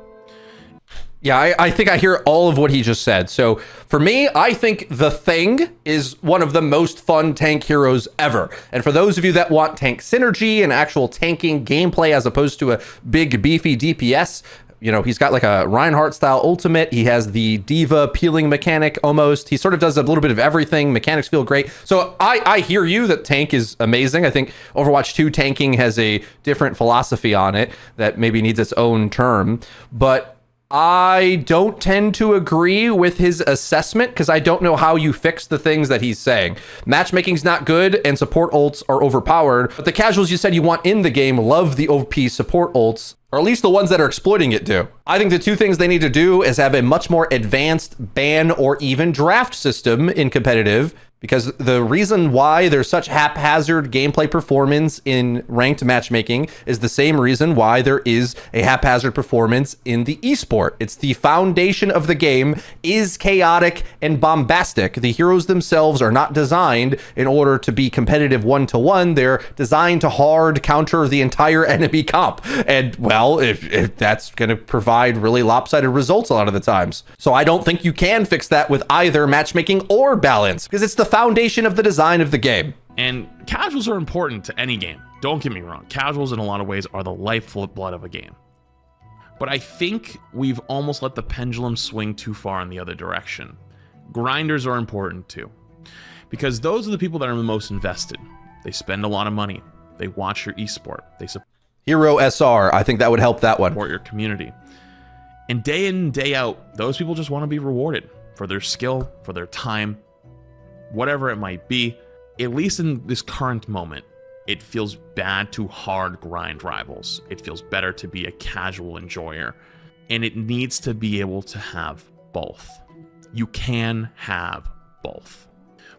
Yeah, I think I hear all of what he just said. So for me, I think The Thing is one of the most fun tank heroes ever. And for those of you that want tank synergy and actual tanking gameplay as opposed to a big beefy DPS, you know, he's got like a Reinhardt style ultimate. He has the diva peeling mechanic almost. He sort of does a little bit of everything. Mechanics feel great. So I hear you that tank is amazing. I think Overwatch 2 tanking has a different philosophy on it that maybe needs its own term. But I don't tend to agree with his assessment because I don't know how you fix the things that he's saying. Matchmaking's not good and support ults are overpowered, but the casuals you said you want in the game love the OP support ults, or at least the ones that are exploiting it do. I think the two things they need to do is have a much more advanced ban or even draft system in competitive, because the reason why there's such haphazard gameplay performance in ranked matchmaking is the same reason why there is a haphazard performance in the esport. It's the foundation of the game is chaotic and bombastic. The heroes themselves are not designed in order to be competitive one-to-one. They're designed to hard counter the entire enemy comp. And well, if that's going to provide really lopsided results a lot of the times. So I don't think you can fix that with either matchmaking or balance, because it's the foundation of the design of the game. And casuals are important to any game. Don't get me wrong. Casuals in a lot of ways are the lifeblood of a game. But I think we've almost let the pendulum swing too far in the other direction. Grinders are important too, because those are the people that are the most invested. They spend a lot of money. They watch your esport. They support Hero SR, I think that would help that one. Your community. And day in and day out, those people just want to be rewarded for their skill, for their time, whatever it might be. At least in this current moment, it feels bad to hard grind Rivals. It feels better to be a casual enjoyer. And it needs to be able to have both. You can have both.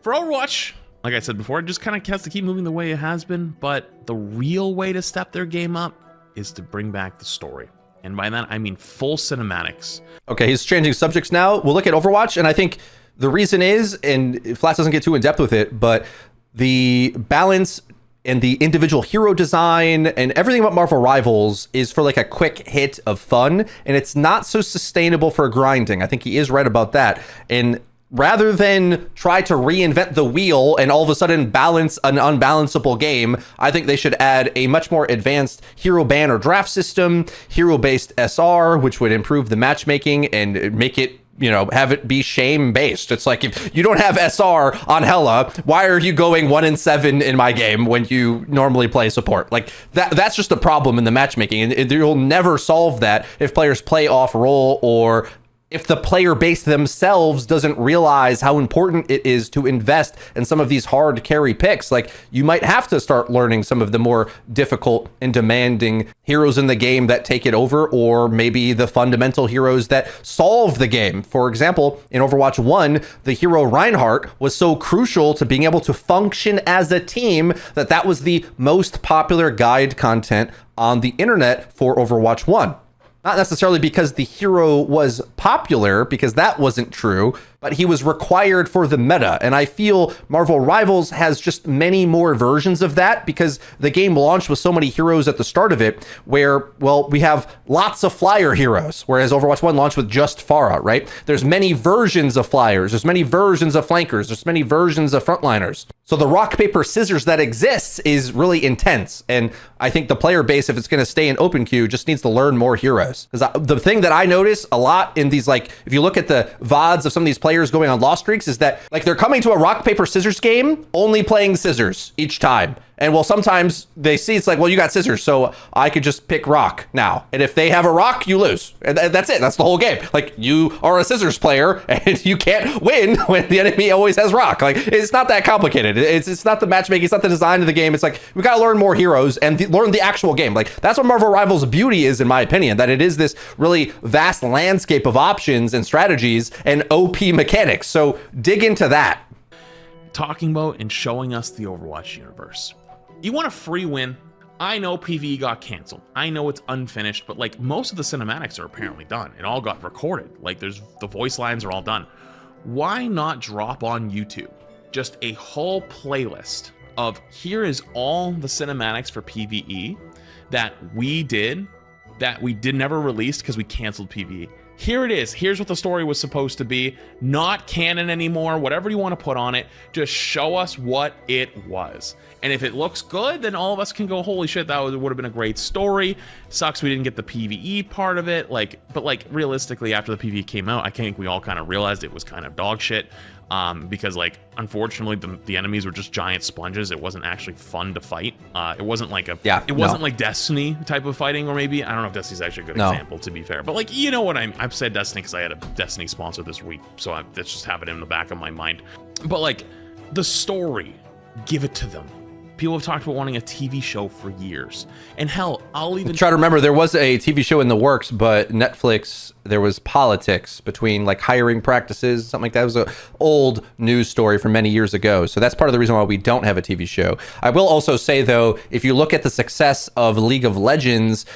For Overwatch, like I said before, it just kind of has to keep moving the way it has been. But the real way to step their game up is to bring back the story. And by that, I mean full cinematics. Okay, he's changing subjects now. We'll look at Overwatch, and I think the reason is, and Flats doesn't get too in depth with it, but the balance and the individual hero design and everything about Marvel Rivals is for like a quick hit of fun, and it's not so sustainable for grinding. I think he is right about that. And rather than try to reinvent the wheel and all of a sudden balance an unbalanceable game, I think they should add a much more advanced hero ban or draft system, hero-based SR, which would improve the matchmaking and make it, you know, have it be shame based. It's like, if you don't have SR on Hela, why are you going 1-7 in my game when you normally play support? Like that's just a problem in the matchmaking, and you'll never solve that if players play off role, or if the player base themselves doesn't realize how important it is to invest in some of these hard carry picks. Like, you might have to start learning some of the more difficult and demanding heroes in the game that take it over, or maybe the fundamental heroes that solve the game. For example, in Overwatch 1, the hero Reinhardt was so crucial to being able to function as a team that was the most popular guide content on the internet for Overwatch 1. Not necessarily because the hero was popular, because that wasn't true, but he was required for the meta. And I feel Marvel Rivals has just many more versions of that, because the game launched with so many heroes at the start of it, where, well, we have lots of flyer heroes, whereas Overwatch 1 launched with just Pharah, right? There's many versions of flyers, there's many versions of flankers, there's many versions of frontliners. So the rock, paper, scissors that exists is really intense. And I think the player base, if it's going to stay in open queue, just needs to learn more heroes. Because the thing that I notice a lot in these, like, if you look at the VODs of some of these players going on loss streaks, is that, like, they're coming to a rock, paper, scissors game, only playing scissors each time. And well, sometimes they see it's like, well, you got scissors, so I could just pick rock now. And if they have a rock, you lose. And that's it. That's the whole game. Like, you are a scissors player and you can't win when the enemy always has rock. Like, it's not that complicated. It's not the matchmaking. It's not the design of the game. It's like, we got to learn more heroes and learn the actual game. Like, that's what Marvel Rivals' beauty is, in my opinion, that it is this really vast landscape of options and strategies and OP mechanics. So dig into that. Talking about and showing us the Overwatch universe. You want a free win? I know PvE got canceled. I know it's unfinished, but like most of the cinematics are apparently done. It all got recorded. Like the voice lines are all done. Why not drop on YouTube just a whole playlist of here is all the cinematics for PvE that we did never released because we canceled PvE. Here it is. Here's what the story was supposed to be. Not canon anymore. Whatever you want to put on it. Just show us what it was. And if it looks good, then all of us can go, holy shit, that would have been a great story. Sucks we didn't get the PvE part of it. But realistically, after the PvE came out, I think we all kind of realized it was kind of dog shit. Because unfortunately the enemies were just giant sponges. It wasn't actually fun to fight. It wasn't like like Destiny type of fighting, or maybe I don't know if Destiny's actually a good example, to be fair. But you know what I've said Destiny because I had a Destiny sponsor this week, so that's just have it in the back of my mind. But the story, give it to them. People have talked about wanting a TV show for years. And hell, I'll even try to remember there was a TV show in the works, but Netflix, there was politics between hiring practices, something like that. It was an old news story from many years ago. So that's part of the reason why we don't have a TV show. I will also say, though, if you look at the success of League of Legends,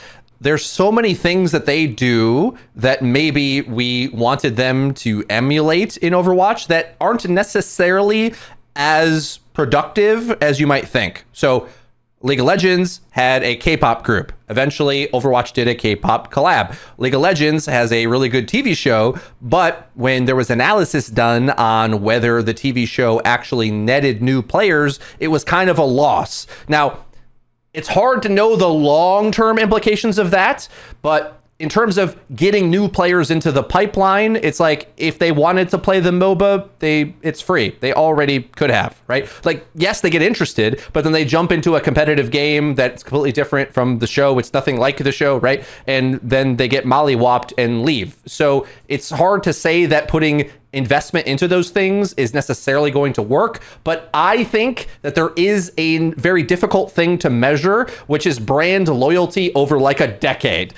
there's so many things that they do that maybe we wanted them to emulate in Overwatch that aren't necessarily as productive as you might think. So League of Legends had a K-pop group. Eventually, Overwatch did a K-pop collab. League of Legends has a really good TV show, but when there was analysis done on whether the TV show actually netted new players, it was kind of a loss. Now, it's hard to know the long-term implications of that, but in terms of getting new players into the pipeline, it's if they wanted to play the MOBA, it's free. They already could have, right? Yes, they get interested, but then they jump into a competitive game that's completely different from the show. It's nothing like the show, right? And then they get mollywopped and leave. So it's hard to say that putting investment into those things is necessarily going to work, but I think that there is a very difficult thing to measure, which is brand loyalty over a decade.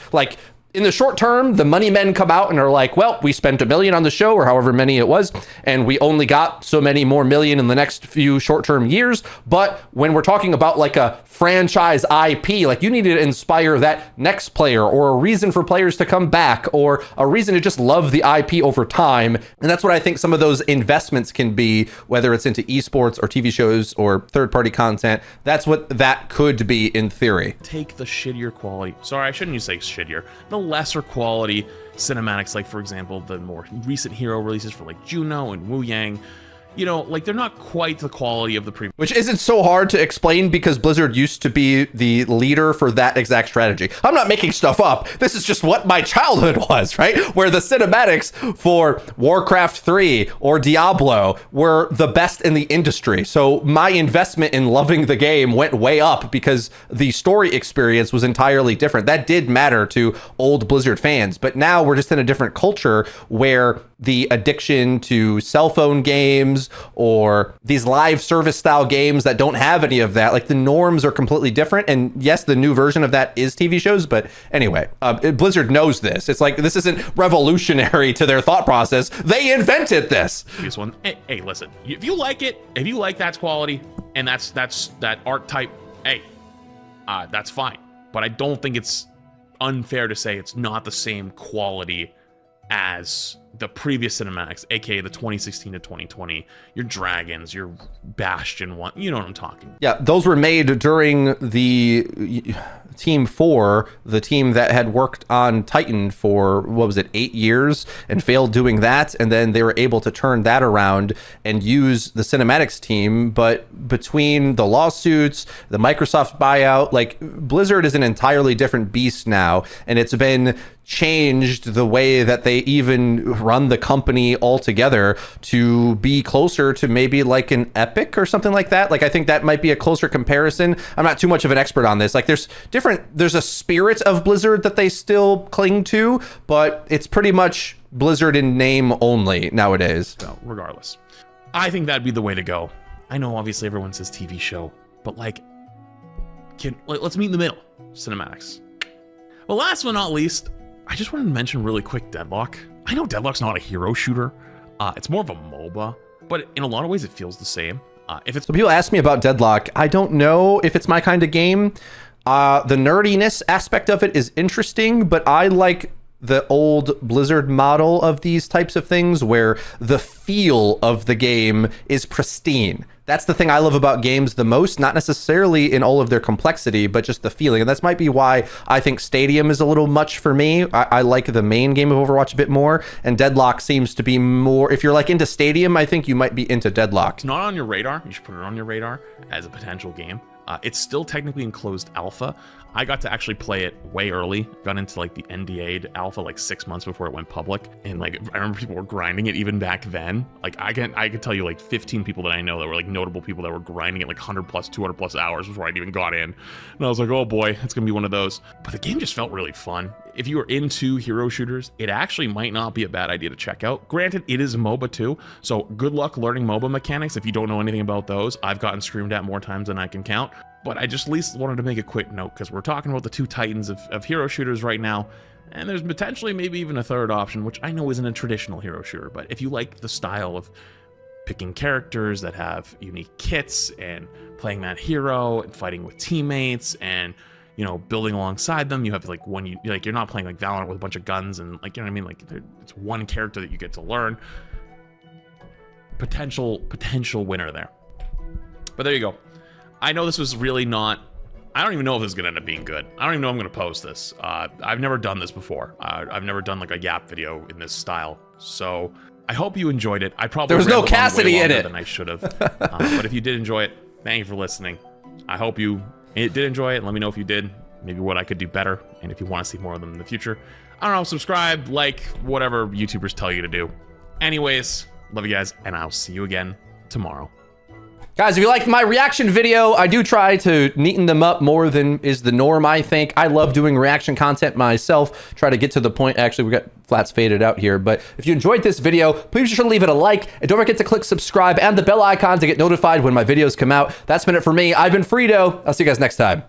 In the short term, the money men come out and are well, we spent $1 million on the show or however many it was, and we only got so many more million in the next few short-term years. But when we're talking about a franchise IP, you need to inspire that next player or a reason for players to come back or a reason to just love the IP over time. And that's what I think some of those investments can be, whether it's into esports or TV shows or third-party content. That's what that could be in theory. Take the shittier quality. Sorry, I shouldn't use shittier. The lesser quality cinematics, for example, the more recent hero releases for Juno and Wu Yang. They're not quite the quality of the previous. Which isn't so hard to explain because Blizzard used to be the leader for that exact strategy. I'm not making stuff up. This is just what my childhood was, right? Where the cinematics for Warcraft 3 or Diablo were the best in the industry. So my investment in loving the game went way up because the story experience was entirely different. That did matter to old Blizzard fans. But now we're just in a different culture where the addiction to cell phone games or these live service style games that don't have any of that, the norms are completely different. And yes, the new version of that is TV shows. But anyway, Blizzard knows this. It's this isn't revolutionary to their thought process. They invented this. This one. Hey, listen, if you like it, if you like that's quality and that's that art type, that's fine. But I don't think it's unfair to say it's not the same quality as the previous cinematics, aka the 2016 to 2020, your Dragons, your Bastion one, you know what I'm talking. Yeah, those were made during the Team 4, the team that had worked on Titan for, 8 years and failed doing that. And then they were able to turn that around and use the cinematics team. But between the lawsuits, the Microsoft buyout, Blizzard is an entirely different beast now. And it's been changed the way that they even run the company altogether to be closer to maybe an Epic or something like that. I think that might be a closer comparison. I'm not too much of an expert on this. There's a spirit of Blizzard that they still cling to, but it's pretty much Blizzard in name only nowadays. So regardless, I think that'd be the way to go. I know obviously everyone says TV show, but let's meet in the middle. Cinematics. Well, last but not least, I just wanted to mention really quick Deadlock. I know Deadlock's not a hero shooter. It's more of a MOBA, but in a lot of ways it feels the same. So people ask me about Deadlock. I don't know if it's my kind of game. The nerdiness aspect of it is interesting, but I like the old Blizzard model of these types of things where the feel of the game is pristine. That's the thing I love about games the most, not necessarily in all of their complexity, but just the feeling. And that's might be why I think Stadium is a little much for me. I like the main game of Overwatch a bit more, and Deadlock seems to be more, if you're like into Stadium, I think you might be into Deadlock. It's not on your radar. You should put it on your radar as a potential game. It's still technically in closed alpha. I got to actually play it way early, got into like the NDA'd alpha like 6 months before it went public. And like, I remember people were grinding it even back then. Like I could tell you like 15 people that I know that were like notable people that were grinding it like 100 plus, 200 plus hours before I'd even got in. And I was like, oh boy, it's gonna be one of those. But the game just felt really fun. If you are into hero shooters, it actually might not be a bad idea to check out. Granted, it is MOBA too, so good luck learning MOBA mechanics if you don't know anything about those. I've gotten screamed at more times than I can count. But I just at least wanted to make a quick note because we're talking about the two titans of hero shooters right now, and there's potentially maybe even a third option, which I know isn't a traditional hero shooter, but if you like the style of picking characters that have unique kits and playing that hero and fighting with teammates and, you know, building alongside them, you have like you're not playing like Valorant with a bunch of guns and like, you know what I mean? Like it's one character that you get to learn. Potential winner there. But there you go. I know this was really not, I don't even know if this is gonna end up being good. I don't even know if I'm gonna post this. I've never done this before. I've never done like a Yap video in this style. So I hope you enjoyed it. I probably there was no Cassidy in it than I should have. But if you did enjoy it, thank you for listening. I hope you did enjoy it. Let me know if you did, maybe what I could do better. And if you want to see more of them in the future, I don't know, subscribe, like, whatever YouTubers tell you to do. Anyways, love you guys, and I'll see you again tomorrow. Guys, if you liked my reaction video, I do try to neaten them up more than is the norm, I think. I love doing reaction content myself. Try to get to the point. Actually, we got flats faded out here. But if you enjoyed this video, please be sure to leave it a like. And don't forget to click subscribe and the bell icon to get notified when my videos come out. That's been it for me. I've been Frito. I'll see you guys next time.